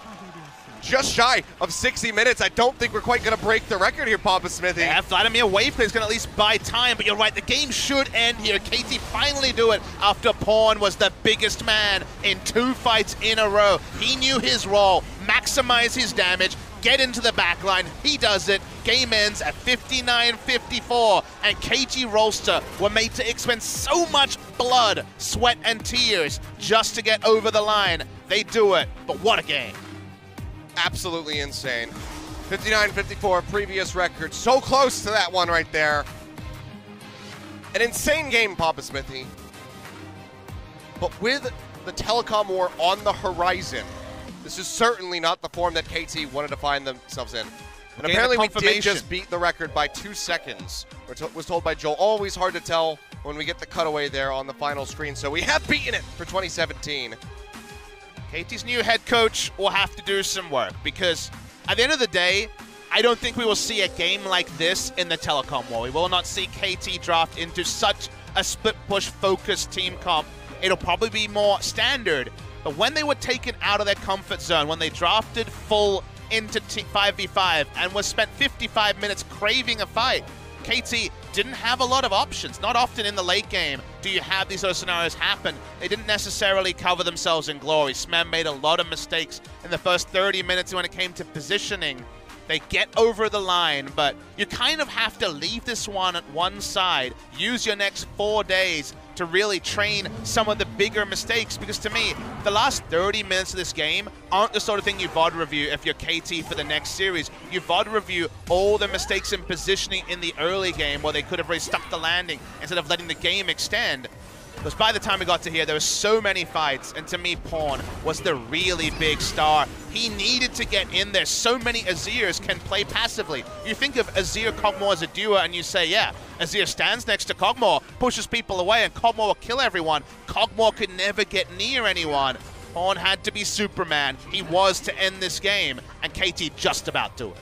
Just shy of 60 minutes. I don't think we're quite going to break the record here, Papa Smithy. Yeah, Vladimir Wave is going to at least buy time, but you're right, the game should end here. KT finally do it after Pawn was the biggest man in 2 fights in a row. He knew his role, maximize his damage, get into the backline. He does it. Game ends at 59-54, and KT Rolster were made to expend so much blood, sweat, and tears just to get over the line. They do it, but what a game. Absolutely insane. 59-54, previous record. So close to that one right there. An insane game, Papa Smithy. But with the telecom war on the horizon, this is certainly not the form that KT wanted to find themselves in. And apparently we did just beat the record by 2 seconds, was told by Joel. Always hard to tell when we get the cutaway there on the final screen. So we have beaten it for 2017. KT's new head coach will have to do some work, because at the end of the day, I don't think we will see a game like this in the telecom war. We will not see KT draft into such a split push focused team comp. It'll probably be more standard. But when they were taken out of their comfort zone, when they drafted full into 5v5 and was spent 55 minutes craving a fight, KT didn't have a lot of options. Not often in the late game do you have these sort of scenarios happen. They didn't necessarily cover themselves in glory. Smem made a lot of mistakes in the first 30 minutes when it came to positioning. They get over the line, but you kind of have to leave this one at one side. Use your next 4 days to really train some of the bigger mistakes, because to me, the last 30 minutes of this game aren't the sort of thing you VOD review if you're KT for the next series. You VOD review all the mistakes in positioning in the early game where they could have really stuck the landing instead of letting the game extend. Because by the time we got to here, there were so many fights, and to me, Pawn was the really big star. He needed to get in there. So many Azirs can play passively. You think of Azir Kog'Maw as a duo, and you say, yeah, Azir stands next to Kog'Maw, pushes people away, and Kog'Maw will kill everyone. Kog'Maw could never get near anyone. Pawn had to be Superman. He was to end this game, and KT just about do it.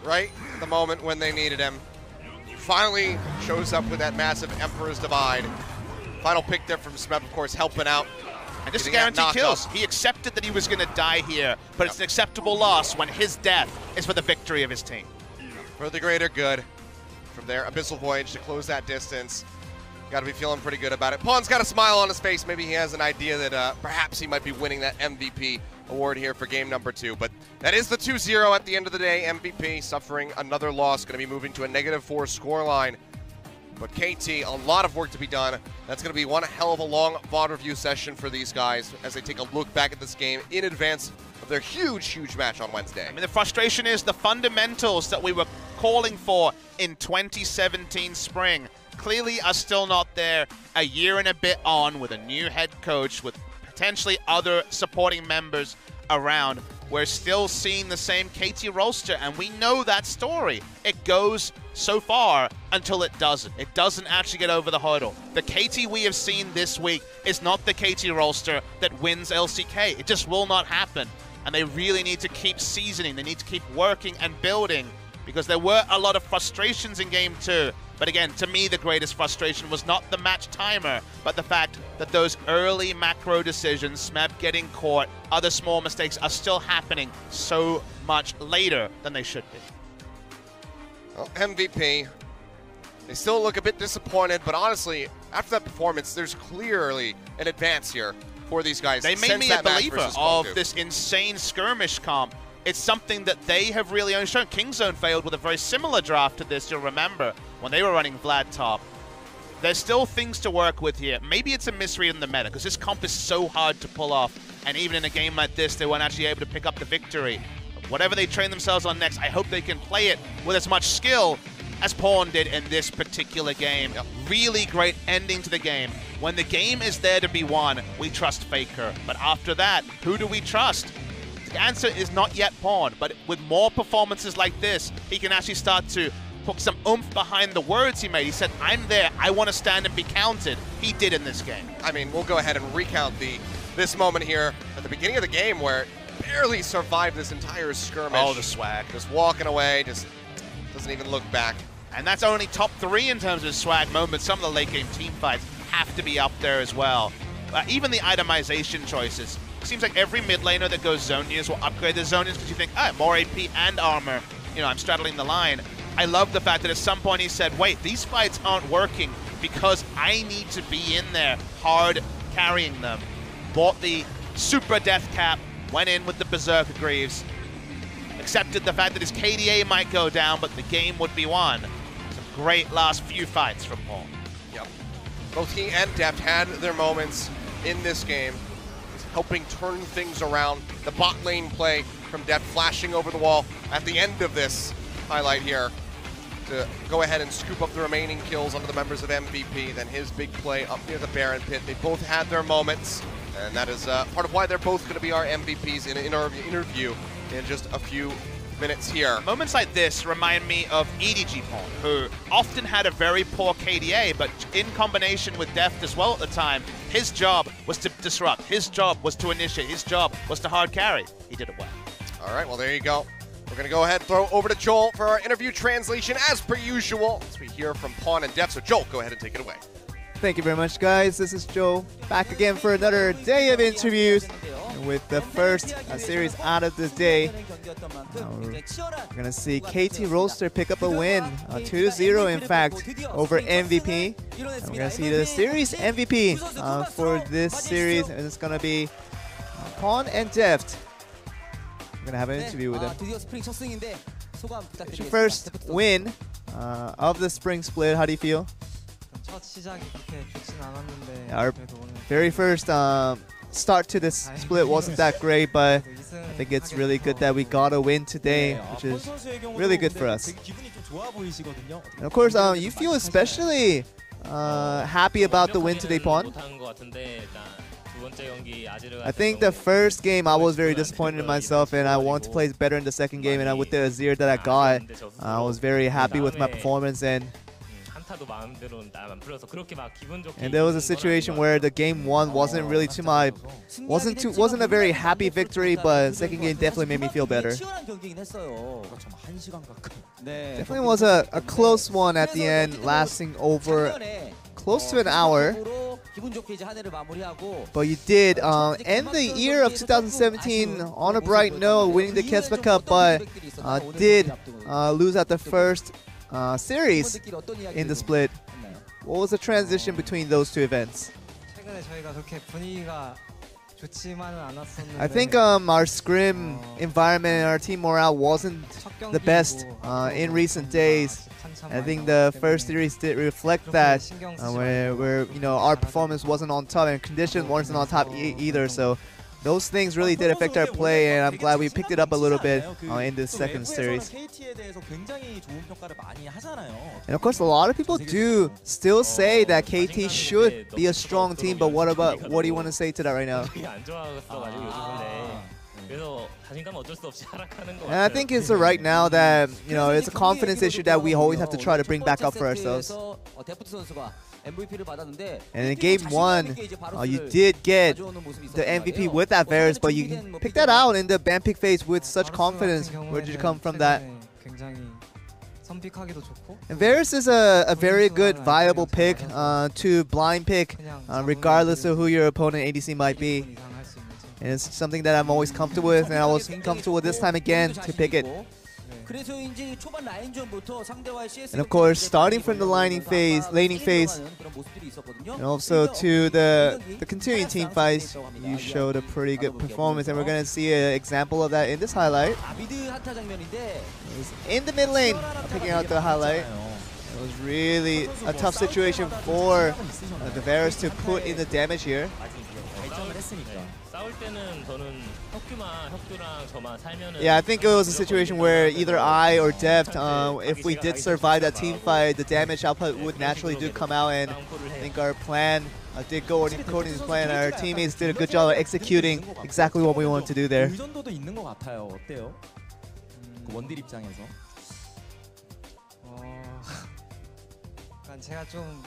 Right at the moment when they needed him. Finally shows up with that massive Emperor's Divide. Final pick there from Smeb, of course, helping out. And just guaranteed kills. He accepted that he was going to die here, but it's an acceptable loss when his death is for the victory of his team. For the greater good. From there, Abyssal Voyage to close that distance. Got to be feeling pretty good about it. Pawn's got a smile on his face. Maybe he has an idea that perhaps he might be winning that MVP award here for game number 2. But that is the 2-0 at the end of the day. MVP suffering another loss. Going to be moving to a -4 scoreline. But KT, a lot of work to be done. That's going to be one hell of a long VOD review session for these guys as they take a look back at this game in advance of their huge, huge match on Wednesday. I mean, the frustration is the fundamentals that we were calling for in 2017 spring clearly are still not there a year and a bit on, with a new head coach, with potentially other supporting members around. We're still seeing the same KT Rolster, and we know that story. It goes so far until it doesn't. It doesn't actually get over the hurdle. The KT we have seen this week is not the KT Rolster that wins LCK. It just will not happen. And they really need to keep seasoning. They need to keep working and building, because there were a lot of frustrations in Game 2. But again, to me, the greatest frustration was not the match timer, but the fact that those early macro decisions, Smeb getting caught, other small mistakes are still happening so much later than they should be. Well, MVP, they still look a bit disappointed, but honestly, after that performance, there's clearly an advance here for these guys. They made me a believer of this insane skirmish comp. It's something that they have really only shown. Kingzone failed with a very similar draft to this, you'll remember, when they were running Vlad top. There's still things to work with here. Maybe it's a misread in the meta, because this comp is so hard to pull off, and even in a game like this, they weren't actually able to pick up the victory. But whatever they train themselves on next, I hope they can play it with as much skill as Pawn did in this particular game. Yep. Really Great ending to the game. When the game is there to be won, we trust Faker. But after that, who do we trust? The answer is not yet Pawn, but with more performances like this, he can actually start to put some oomph behind the words he made. He said, I'm there, I want to stand and be counted. He did in this game. I mean, we'll go ahead and recount this moment here at the beginning of the game where barely survived this entire skirmish. Oh, the swag. Just walking away, just doesn't even look back. And that's only top 3 in terms of swag moments. Some of the late game team fights have to be up there as well. Even the itemization choices. Seems like every mid laner that goes Zonias will upgrade the Zonias because you think, more AP and armor. You know, I'm straddling the line. I love the fact that at some point he said, wait, these fights aren't working because I need to be in there hard carrying them. Bought the super death cap, went in with the Berserker Greaves, accepted the fact that his KDA might go down, but the game would be won. Some great last few fights from Paul. Yep. Both he and Deft had their moments in this game, helping turn things around. The bot lane play from Deft flashing over the wall at the end of this highlight here to go ahead and scoop up the remaining kills onto the members of MVP. Then his big play up near the Baron pit. They both had their moments, and that is part of why they're both going to be our MVPs in an interview in just a few minutes here. Moments like this remind me of EDG Pawn, who often had a very poor KDA, but in combination with Deft as well at the time, his job was to disrupt, his job was to initiate, his job was to hard carry. He did it well. All right, well, there you go. We're going to go ahead and throw over to Joel for our interview translation as per usual, as we hear from Pawn and Deft. So Joel, go ahead and take it away. Thank you very much, guys. This is Joe, back again for another day of interviews. And with the first series out of this day, we're going to see KT Roaster pick up a win, 2-0 in fact, over MVP. And we're going to see the series MVP for this series, and it's going to be Pawn and Deft. We're going to have an interview with them. It's your first win of the spring split. How do you feel? Our very first start to this split wasn't that great, but I think it's really good that we got a win today, which is really good for us. And of course, you feel especially happy about the win today, Pawn. I think the first game I was very disappointed in myself, and I wanted to play better in the second game, and with the Azir that I got, I was very happy with my performance. And there was a situation where the game 1 wasn't really wasn't a very happy victory, but second game definitely made me feel better. Definitely was a close one at the end, lasting over close to an hour. But you did end the year of 2017 on a bright note, winning the Kespa Cup, but did lose at the first series in the split. What was the transition between those two events? I think our scrim environment and our team morale wasn't the best in recent days. I think the first series did reflect that, where you know, our performance wasn't on top and conditions wasn't on top either. So those things really did affect our play, and I'm glad we picked it up a little bit in this second series. And of course, a lot of people do still say that KT should be a strong team, but what do you want to say to that right now? And I think it's right now that, you know, it's a confidence issue that we always have to try to bring back up for ourselves. And in game 1, you did get the MVP with that Varus, but you picked that out in the ban pick phase with such confidence. Where did you come from that? And Varus is a very good, viable pick to blind pick, regardless of who your opponent ADC might be. And it's something that I'm always comfortable with, and I was comfortable this time again to pick it. And of course, starting from the laning phase, and also to the continuing team fights, you showed a pretty good performance, and we're going to see an example of that in this highlight. In the mid lane, picking out the highlight. It was really a tough situation for the Varus to put in the damage here. Yeah, I think it was a situation where either I or Deft, if we did survive that team fight, the damage output would naturally do come out, and I think our plan did go according to plan. Our teammates did a good job of executing exactly what we wanted to do there. 원딜 입장에서 제가 좀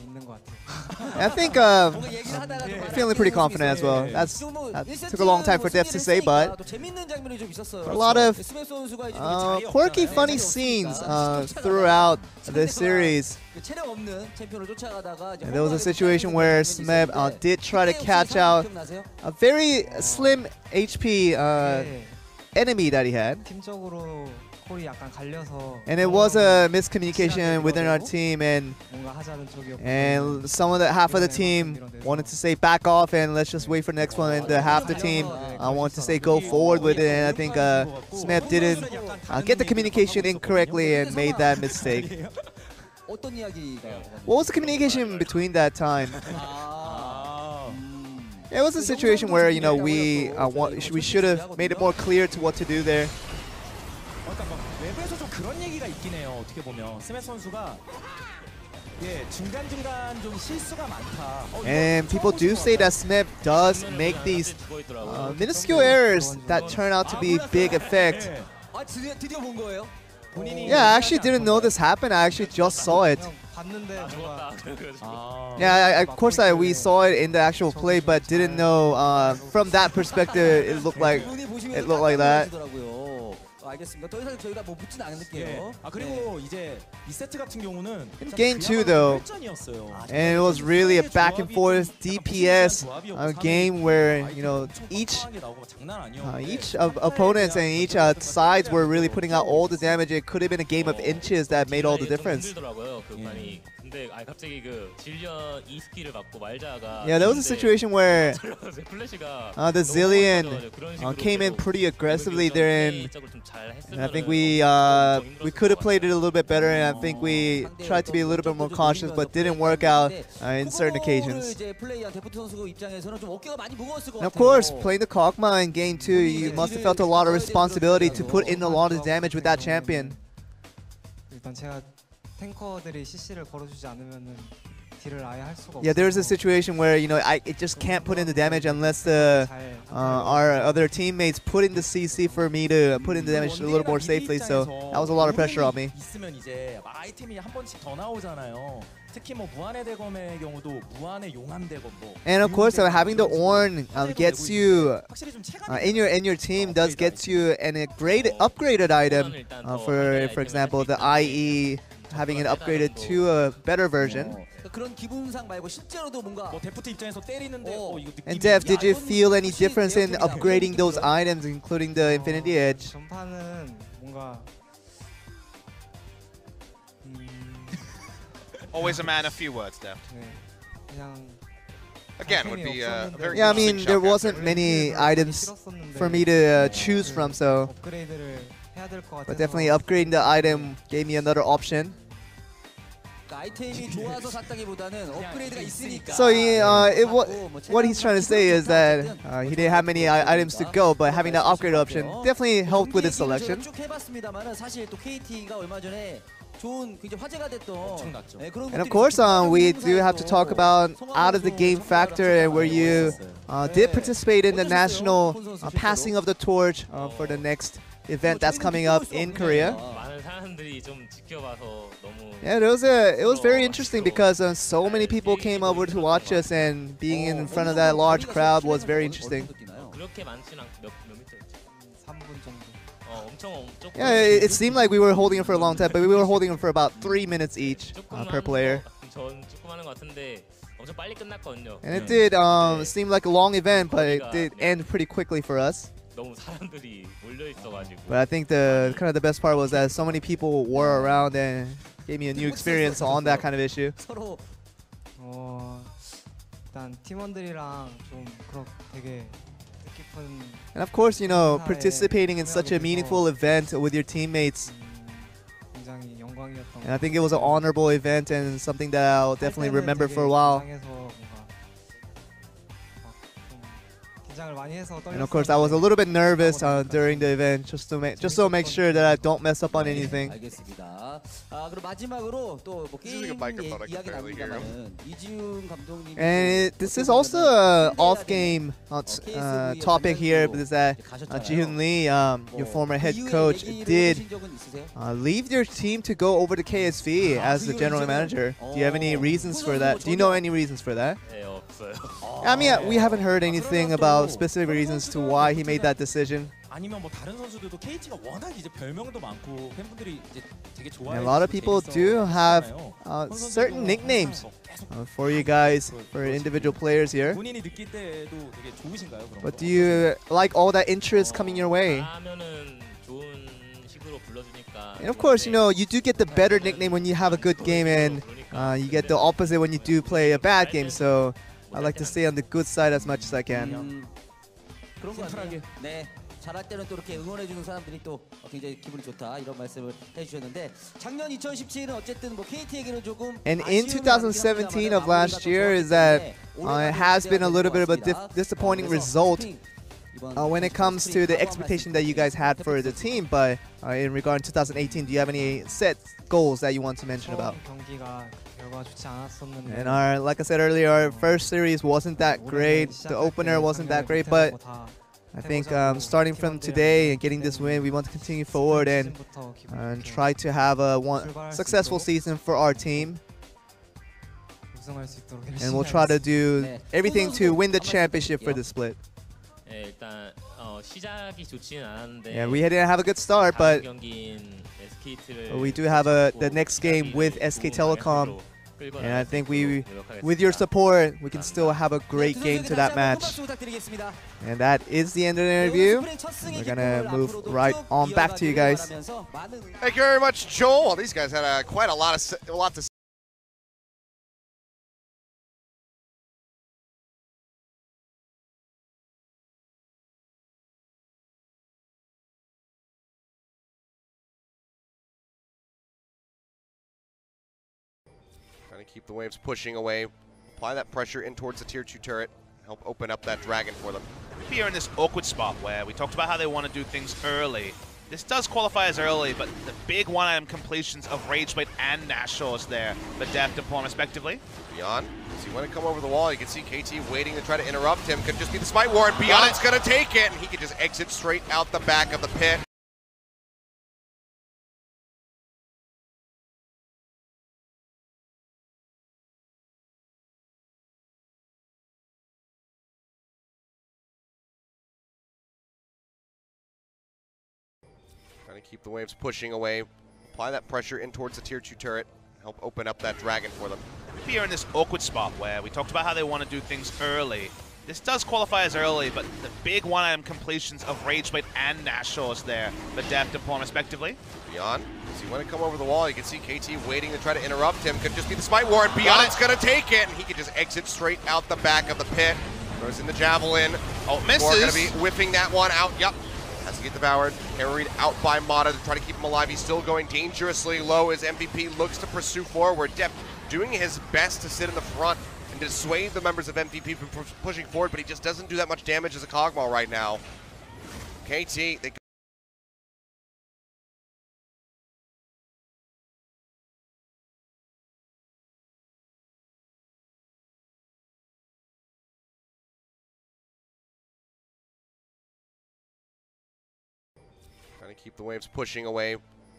있는 것 같아요. I think feeling pretty confident as well. That took a long time for Def to say, but a lot of quirky, funny scenes throughout this series. And there was a situation where Smeb did try to catch out a very slim HP enemy that he had. And it was a miscommunication within our team, and half of the team wanted to say back off and let's just wait for the next one, and half the team wanted to say go forward with it. And I think Smeb didn't get the communication incorrectly and made that mistake. What was the communication between that time? It was a situation where, you know, we should have made it more clear to what to do there. 외부에서 좀 그런 얘기가 있긴 해요. 어떻게 보면 스맵 선수가 중간중간 좀 실수가 많다. And people do say that Smeb does make these minuscule errors that turn out to be big effect. 드디어 본 거예요? Yeah, I actually didn't know this happened. I actually just saw it. Yeah, of course we saw it in the actual play, but didn't know from that perspective it looked like that. 알겠습니다. 더 이상 저희가 뭐 묻진 않을게요. 그리고 이제 이 세트 같은 경우는 Game 2 though, and it was really a back and forth DPS game where, you know, each opponents and each sides were really putting out all the damage. It could have been a game of inches that made all the difference. Yeah, there was a situation where the Zillion came in pretty aggressively there, and I think we could have played it a little bit better, and I think we tried to be a little bit more cautious, but didn't work out in certain occasions. And of course, playing the Kog'Maw in Game 2, you must have felt a lot of responsibility to put in a lot of damage with that champion. Yeah, there's a situation where, you know, it just can't put in the damage unless our other teammates put in the CC for me to put in the damage a little more safely. So that was a lot of pressure on me. And of course, having the Ornn gets you in your team does get you an upgraded item. For example, the IE, having it upgraded to a better version. And Dev, did you feel any difference in upgrading those items, including the Infinity Edge? Always a man of few words, Dev. Again, would be a very yeah, I mean, there wasn't many items for me to choose from, so. But definitely upgrading the item gave me another option. So what he's trying to say is that he didn't have many items to go, but having that upgrade option definitely helped with his selection. And of course, we do have to talk about out of the game factor, and where you did participate in the national passing of the torch for the next event that's coming up in Korea. Yeah, it was very interesting because so many people came over to watch us, and being in front of that large crowd was very interesting. Yeah, it seemed like we were holding it for a long time, but we were holding it for about 3 minutes each per player. And it did seem like a long event, but it did end pretty quickly for us. But I think the best part was that so many people were around and gave me a new experience on that kind of issue. And of course, you know, participating in such a meaningful event with your teammates And I think it was an honorable event and something that I'll definitely remember for a while. And of course, I was a little bit nervous during the event, just to make sure that I don't mess up on anything. 알겠습니다. 그럼 마지막으로 또뭐 This is like a 게임 microphone, I can 이야기 barely hear 나옵니다만은 이지훈 감독님. And this is also an off-game topic here, because that Ji-Hoon Lee, your former head coach, did leave your team to go over to KSV as the general manager. Do you have any reasons for that? Do you know any reasons for that? I mean, we haven't heard anything about specific reasons to why he made that decision. 아니면 뭐 다른 선수들도 KT가 워낙 이제 별명도 많고 팬분들이 이제 되게 좋아해. And a lot of people do have certain nicknames for you guys, for individual players here. 본인이 느낄 때도 되게 좋으신가요, 그런 But 거? do you like all that interest coming your way? 하면은 좋은 식으로 불러주니까. And of course, you know, you do get the better nickname when you have a good game, and you get the opposite when you do play a bad game. So I like to stay on the good side as much as I can. 그런 거 같아요. 네. 잘할 때는 또 이렇게 응원해주는 사람들이 또 굉장히 기분이 좋다 이런 말씀을 해주셨는데 작년 2017은 어쨌든 뭐 KT에게는 조금 And in 2017 of last year is that it has been a little bit of a disappointing result when it comes to the expectation that you guys had for the team. But in regard to 2018, do you have any set goals that you want to mention about? And like I said earlier, our first series wasn't that great. The opener wasn't that great, but I think starting from today and getting this win, we want to continue forward and try to have a successful season for our team. And we'll try to do everything to win the championship for the split. 네, 일단 시작이 좋지는 않았는데. Yeah, we didn't have a good start, but we do have the next game with SK Telecom. And I think with your support, we can still have a great game to that match. And that is the end of the interview. We're gonna move right on back to you guys. Thank you very much, Joel. Well, these guys had quite a lot to say. Trying to keep the waves pushing away. Apply that pressure in towards the tier 2 turret. Help open up that dragon for them. Here in this awkward spot where we talked about how they want to do things early. This does qualify as early, but the big one-item completions of Rageblade and Nashor's there for Deft and Pawn respectively. Beyond, as he went to come over the wall, you can see KT waiting to try to interrupt him. Could just be the Smite Ward. Beyond's going to take it, and he can just exit straight out the back of the pit. Trying to keep the waves pushing away. Apply that pressure in towards the tier 2 turret. Help open up that dragon for them. Here in this awkward spot where we talked about how they want to do things early. This does qualify as early, but the big one-item completions of Rageblade and Nashor's there for Deft and Pawn respectively. Beyond, as he went to come over the wall, you can see KT waiting to try to interrupt him. Could just be the Smite Ward. Beyond's going to take it, and he can just exit straight out the back of the pit. Throws in the Javelin. Oh, misses. We're going to be whiffing that one out. Yep. Has to get devoured. Carried out by Mata to try to keep him alive. He's still going dangerously low as MVP looks to pursue forward. Deft doing his best to sit in the front and dissuade the members of MVP from pushing forward, but he just doesn't do that much damage as a Cogmaw right now. KT, they trying to keep the waves pushing away.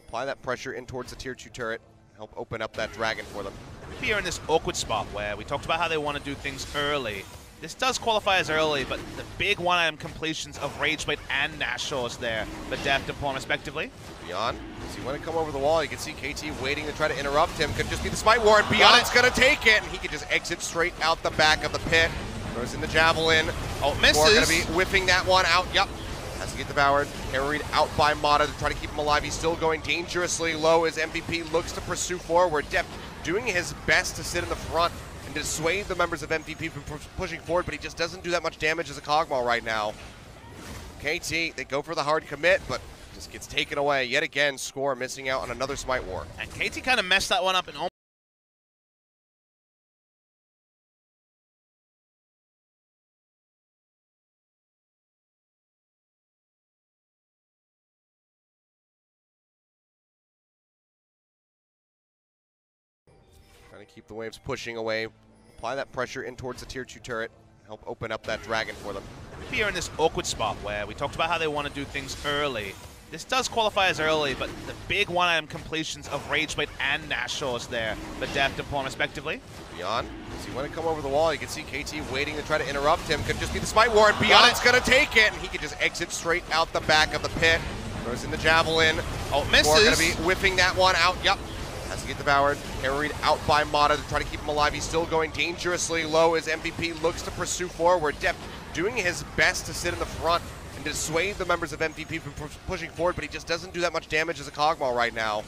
Apply that pressure in towards the tier 2 turret. Help open up that dragon for them. Here in this awkward spot where we talked about how they want to do things early. This does qualify as early, but the big one-item completions of Rageblade and Nashor's there for Deft and Pawn respectively. Beyond, as he went to come over the wall, you can see KT waiting to try to interrupt him. Could just be the Smite Ward. Beyond's going to take it, and he can just exit straight out the back of the pit. Throws in the Javelin. Oh, misses. We're going to be whiffing that one out. Yep. Has to get devoured. Carried out by Mata to try to keep him alive. He's still going dangerously low as MVP looks to pursue forward. Deft doing his best to sit in the front and dissuade the members of MVP from pushing forward, but he just doesn't do that much damage as a Cogmaw right now. KT, they go for the hard commit, but just gets taken away yet again. Score missing out on another Smite War. And KT kind of messed that one up and trying to keep the waves pushing away. Apply that pressure in towards the tier 2 turret. Help open up that dragon for them. MVP are in this awkward spot where we talked about how they want to do things early. This does qualify as early, but the big one-item completions of Rageblade and Nashor's there for Deft and Pawn respectively. Beyond, does he want to come over the wall? You can see KT waiting to try to interrupt him. Could just be the Smite War, and Beyond's going to take it, and he can just exit straight out the back of the pit. Throws in the Javelin. Oh, misses. Going to be whiffing that one out. Yep. Has to get devoured. Carried out by Mata to try to keep him alive. He's still going dangerously low as MVP looks to pursue forward. Deft doing his best to sit in the front and dissuade the members of MVP from pushing forward, but he just doesn't do that much damage as a Cogmaw right now.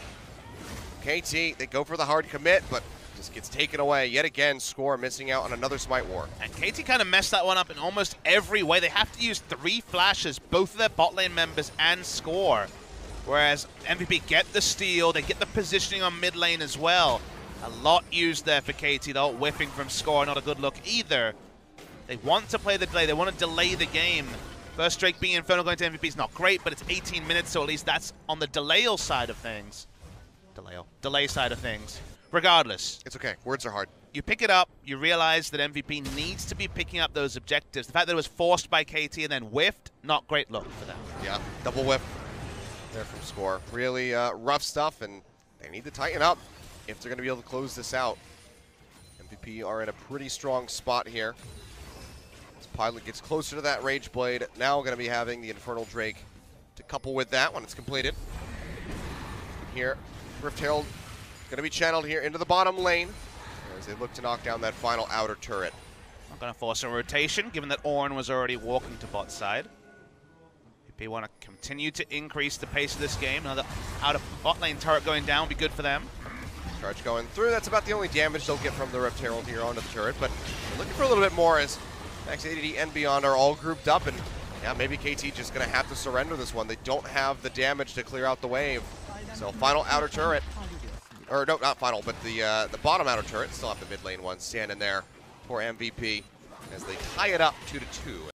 KT, they go for the hard commit, but just gets taken away yet again. Score missing out on another Smite War. And KT kind of messed that one up in almost every way. They have to use 3 flashes, both of their bot lane members, and Score. Whereas MVP get the steal, they get the positioning on mid lane as well. A lot used there for KT, though, whiffing from Score, not a good look either. They want to play the delay, they want to delay the game. First Drake being Infernal going to MVP is not great, but it's 18 minutes, so at least that's on the delay side of things. Delay side of things. Regardless. It's okay, words are hard. You pick it up, you realize that MVP needs to be picking up those objectives. The fact that it was forced by KT and then whiffed, not great look for them. Yeah, double whiff there from Score. Really rough stuff, and they need to tighten up if they're going to be able to close this out. MVP are in a pretty strong spot here. As Pilot gets closer to that Rageblade, now going to be having the Infernal Drake to couple with that when it's completed. Here, Rift Herald going to be channeled here into the bottom lane as they look to knock down that final outer turret. Not going to force a rotation, given that Orin was already walking to bot side. They want to continue to increase the pace of this game. Another out of bot lane turret going down would be good for them. Charge going through. That's about the only damage they'll get from the Rift Herald here onto the turret, but looking for a little bit more as Max ADD and Beyond are all grouped up, and yeah, maybe KT just going to have to surrender this one. They don't have the damage to clear out the wave. So final outer turret, or no, not final, but the bottom outer turret, still have the mid lane one standing there for MVP as they tie it up 2-2.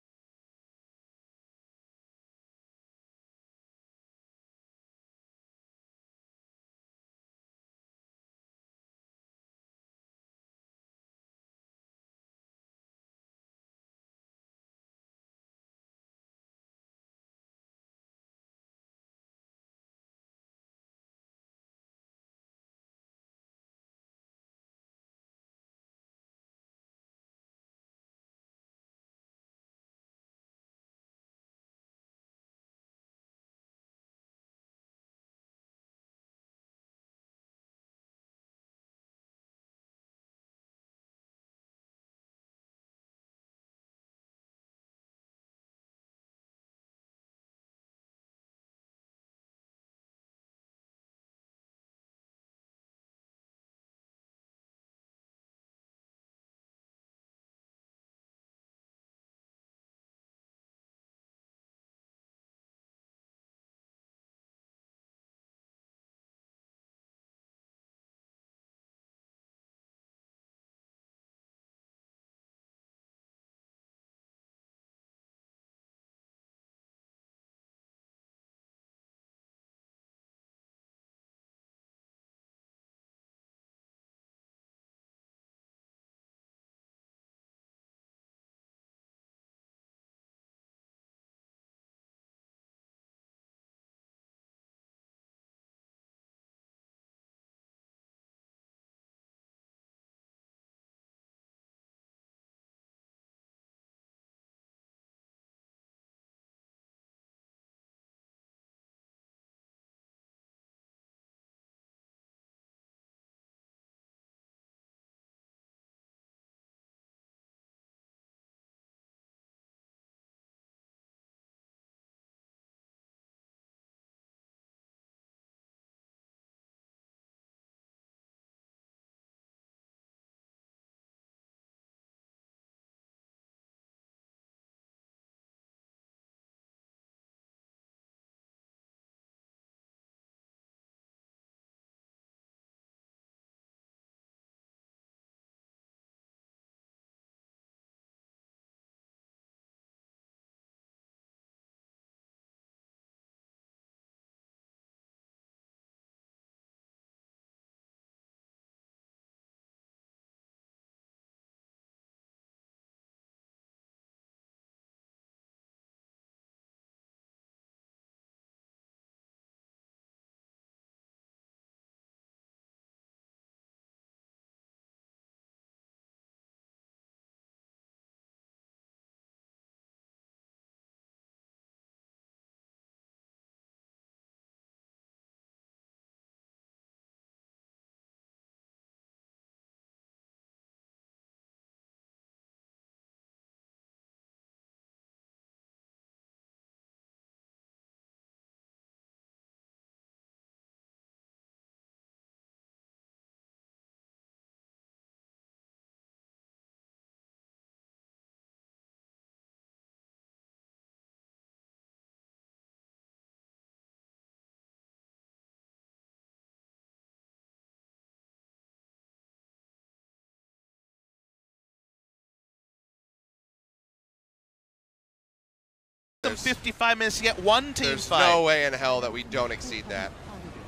them 55 minutes to get one team There's fight. no way in hell that we don't exceed that.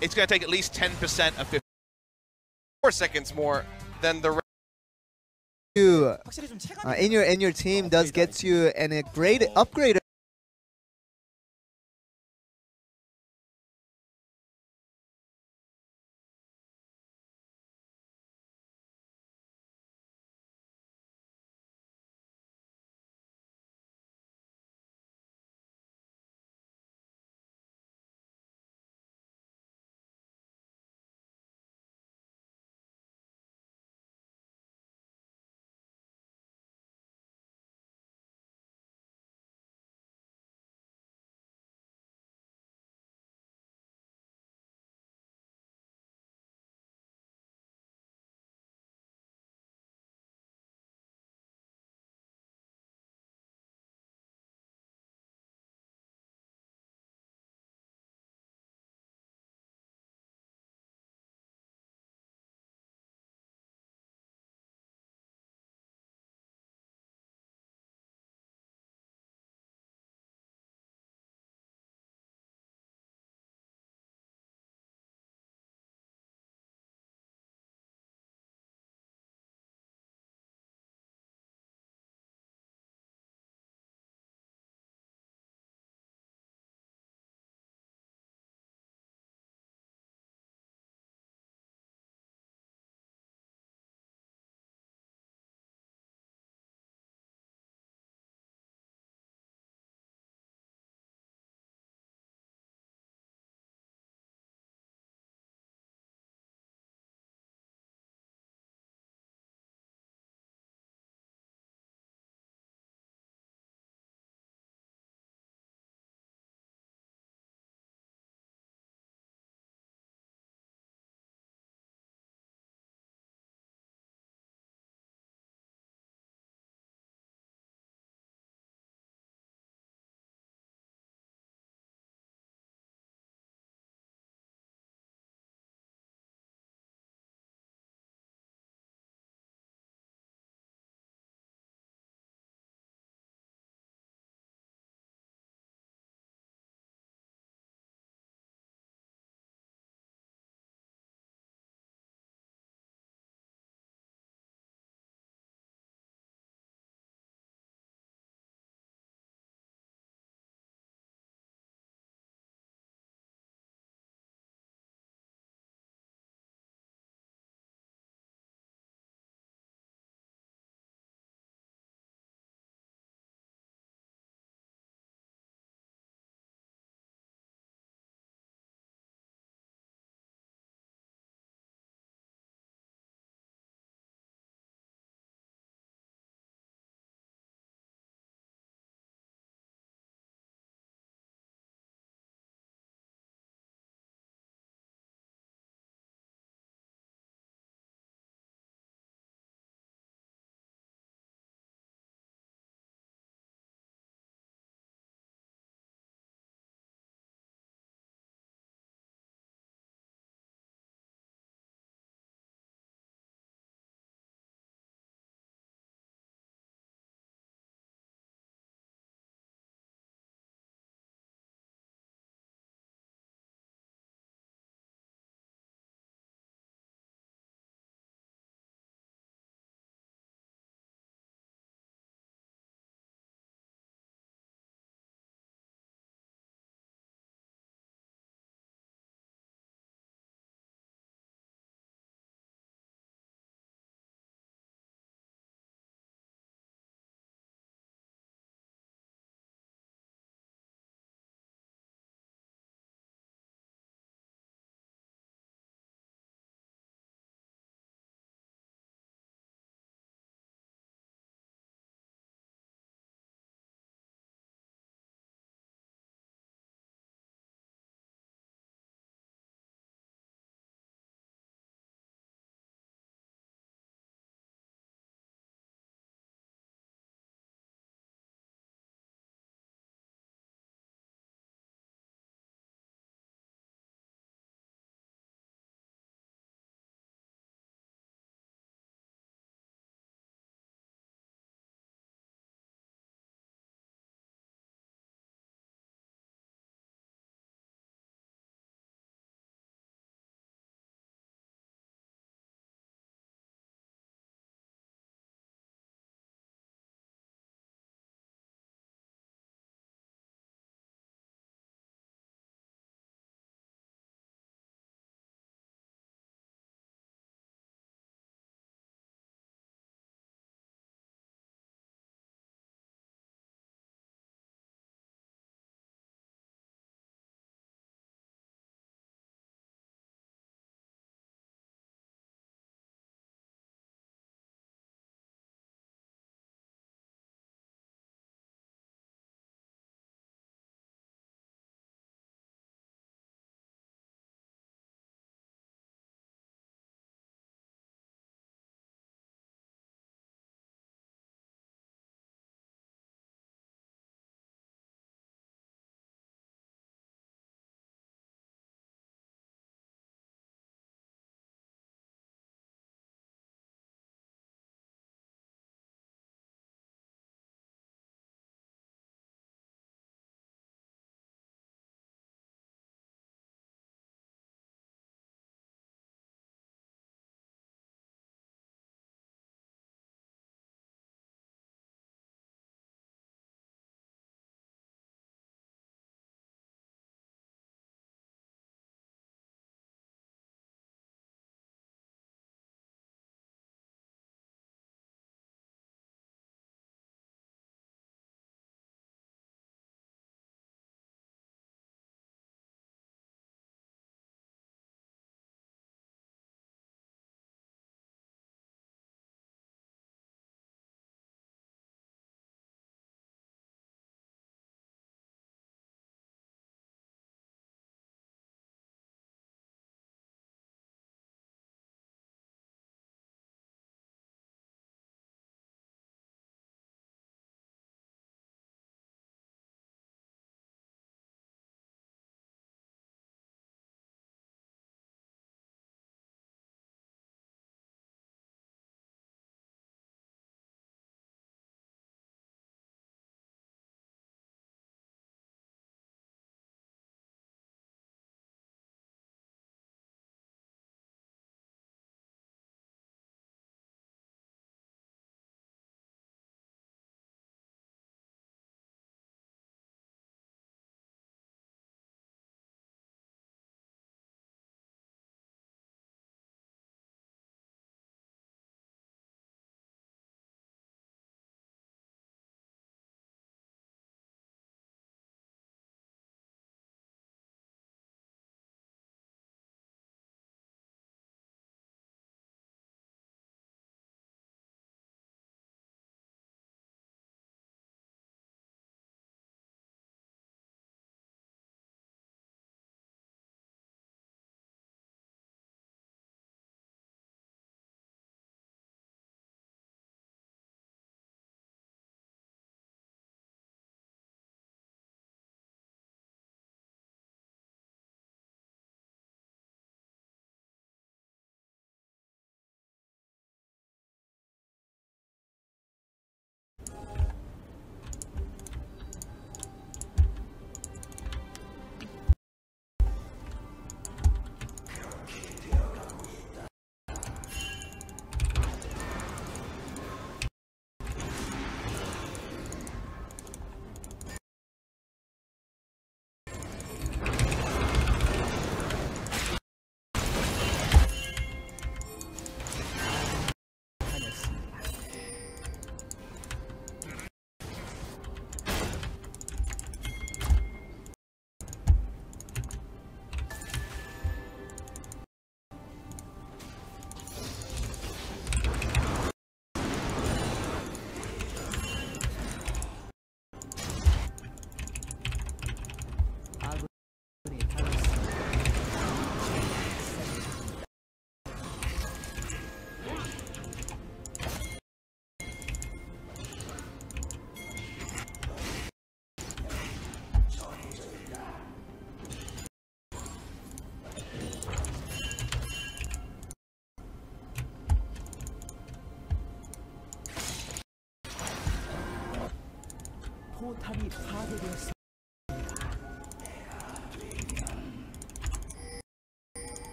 It's going to take at least 10% of 50. 4 seconds more than the You 확실히 좀 체감이 in your team does get you a great upgrade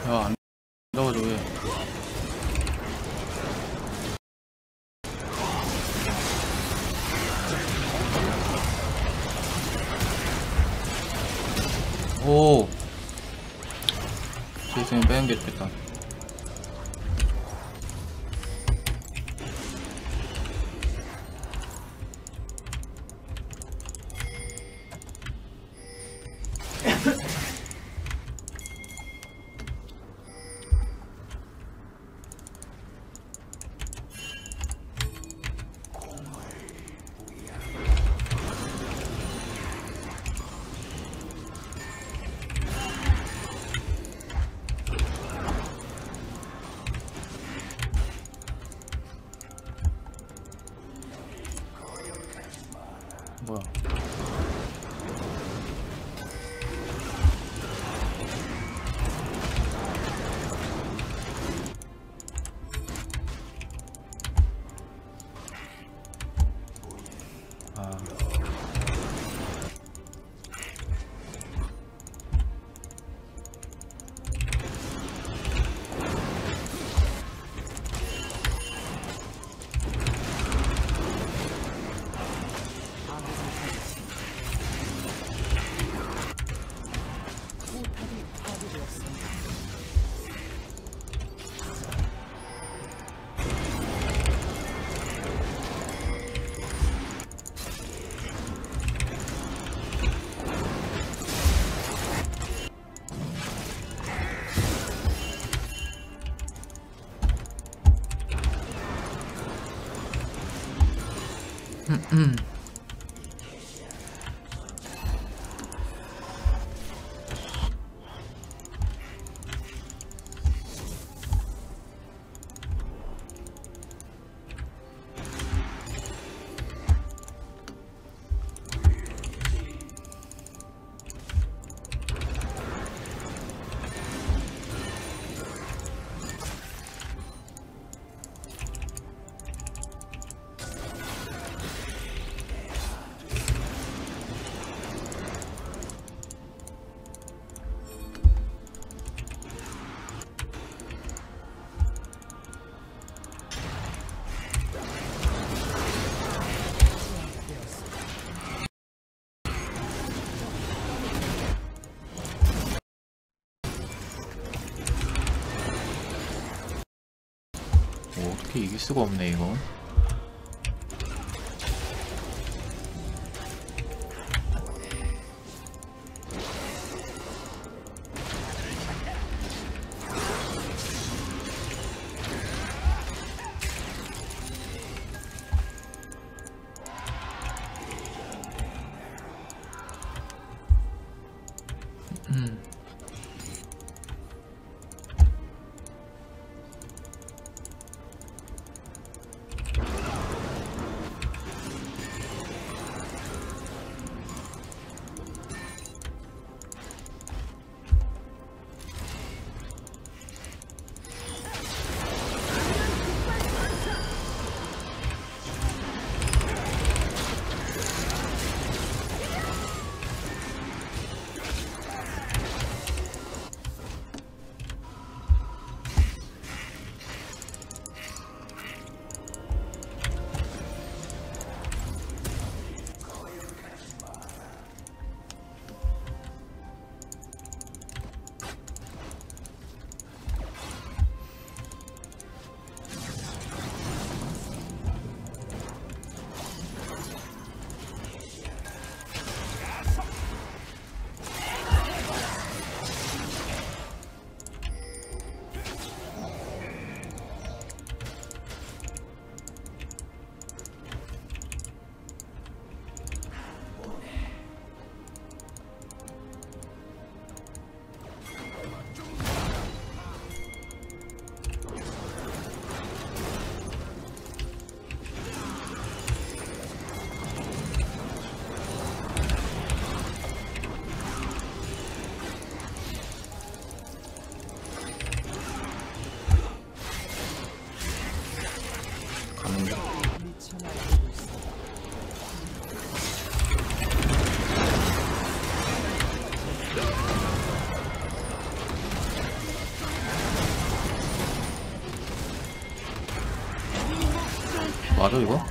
야, 안 나와줘 왜? 오, 제이슨이 빼는 게 좋겠다. 뭐야? 아. 어떻게 이길 수가 없네 이거. 없는데. 맞아 이거?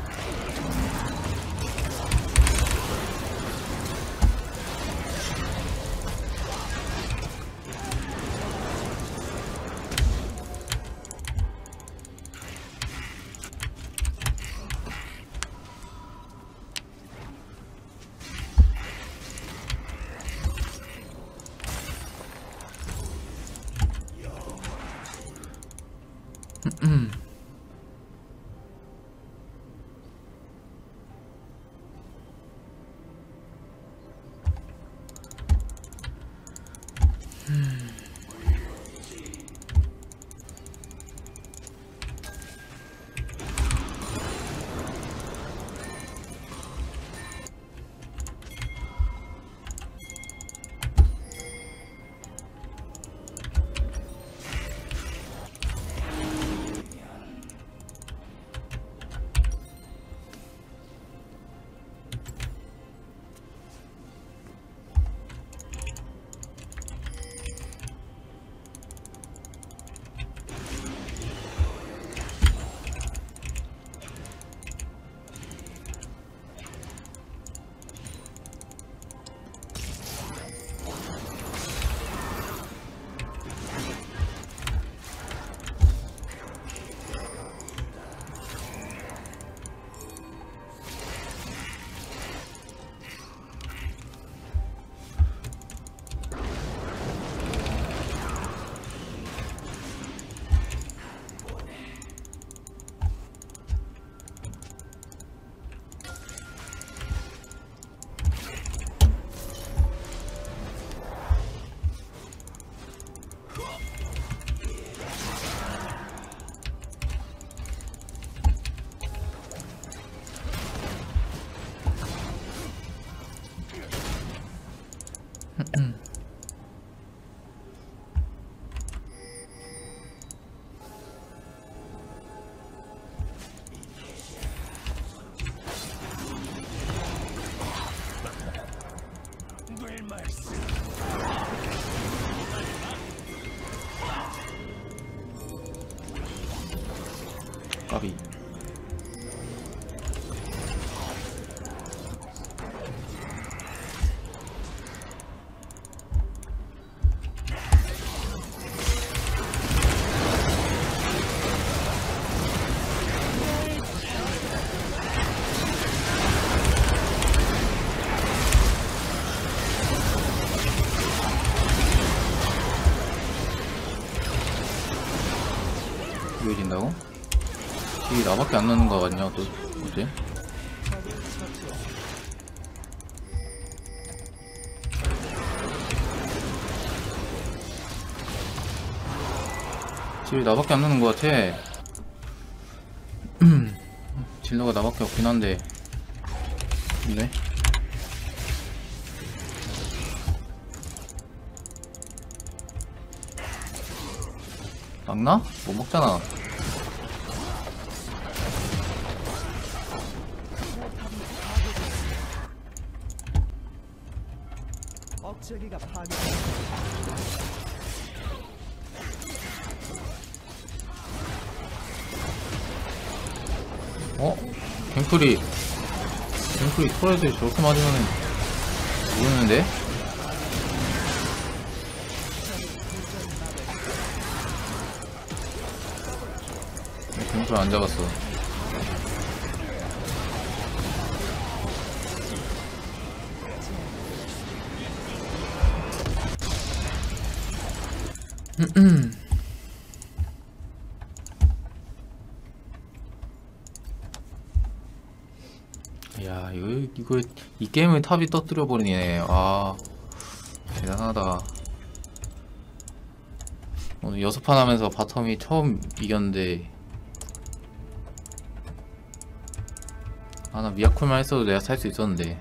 까비. 이거 이긴다고? 이게 나밖에 안 나는 거 같냐 또 어제? 딜이 나밖에 안 나는 거 같아. 딜러가 나밖에 없긴 한데. 근데 막나? 못 먹잖아. 어? 갱플이 토레스에 저렇게 맞으면은 모르는데? 갱플 안 잡았어. 야, 이거 이 게임을 탑이 떠뜨려 버리네. 아, 대단하다. 오늘 6판 하면서 바텀이 처음 이겼는데, 아, 나 미야콜만 했어도 내가 살 수 있었는데.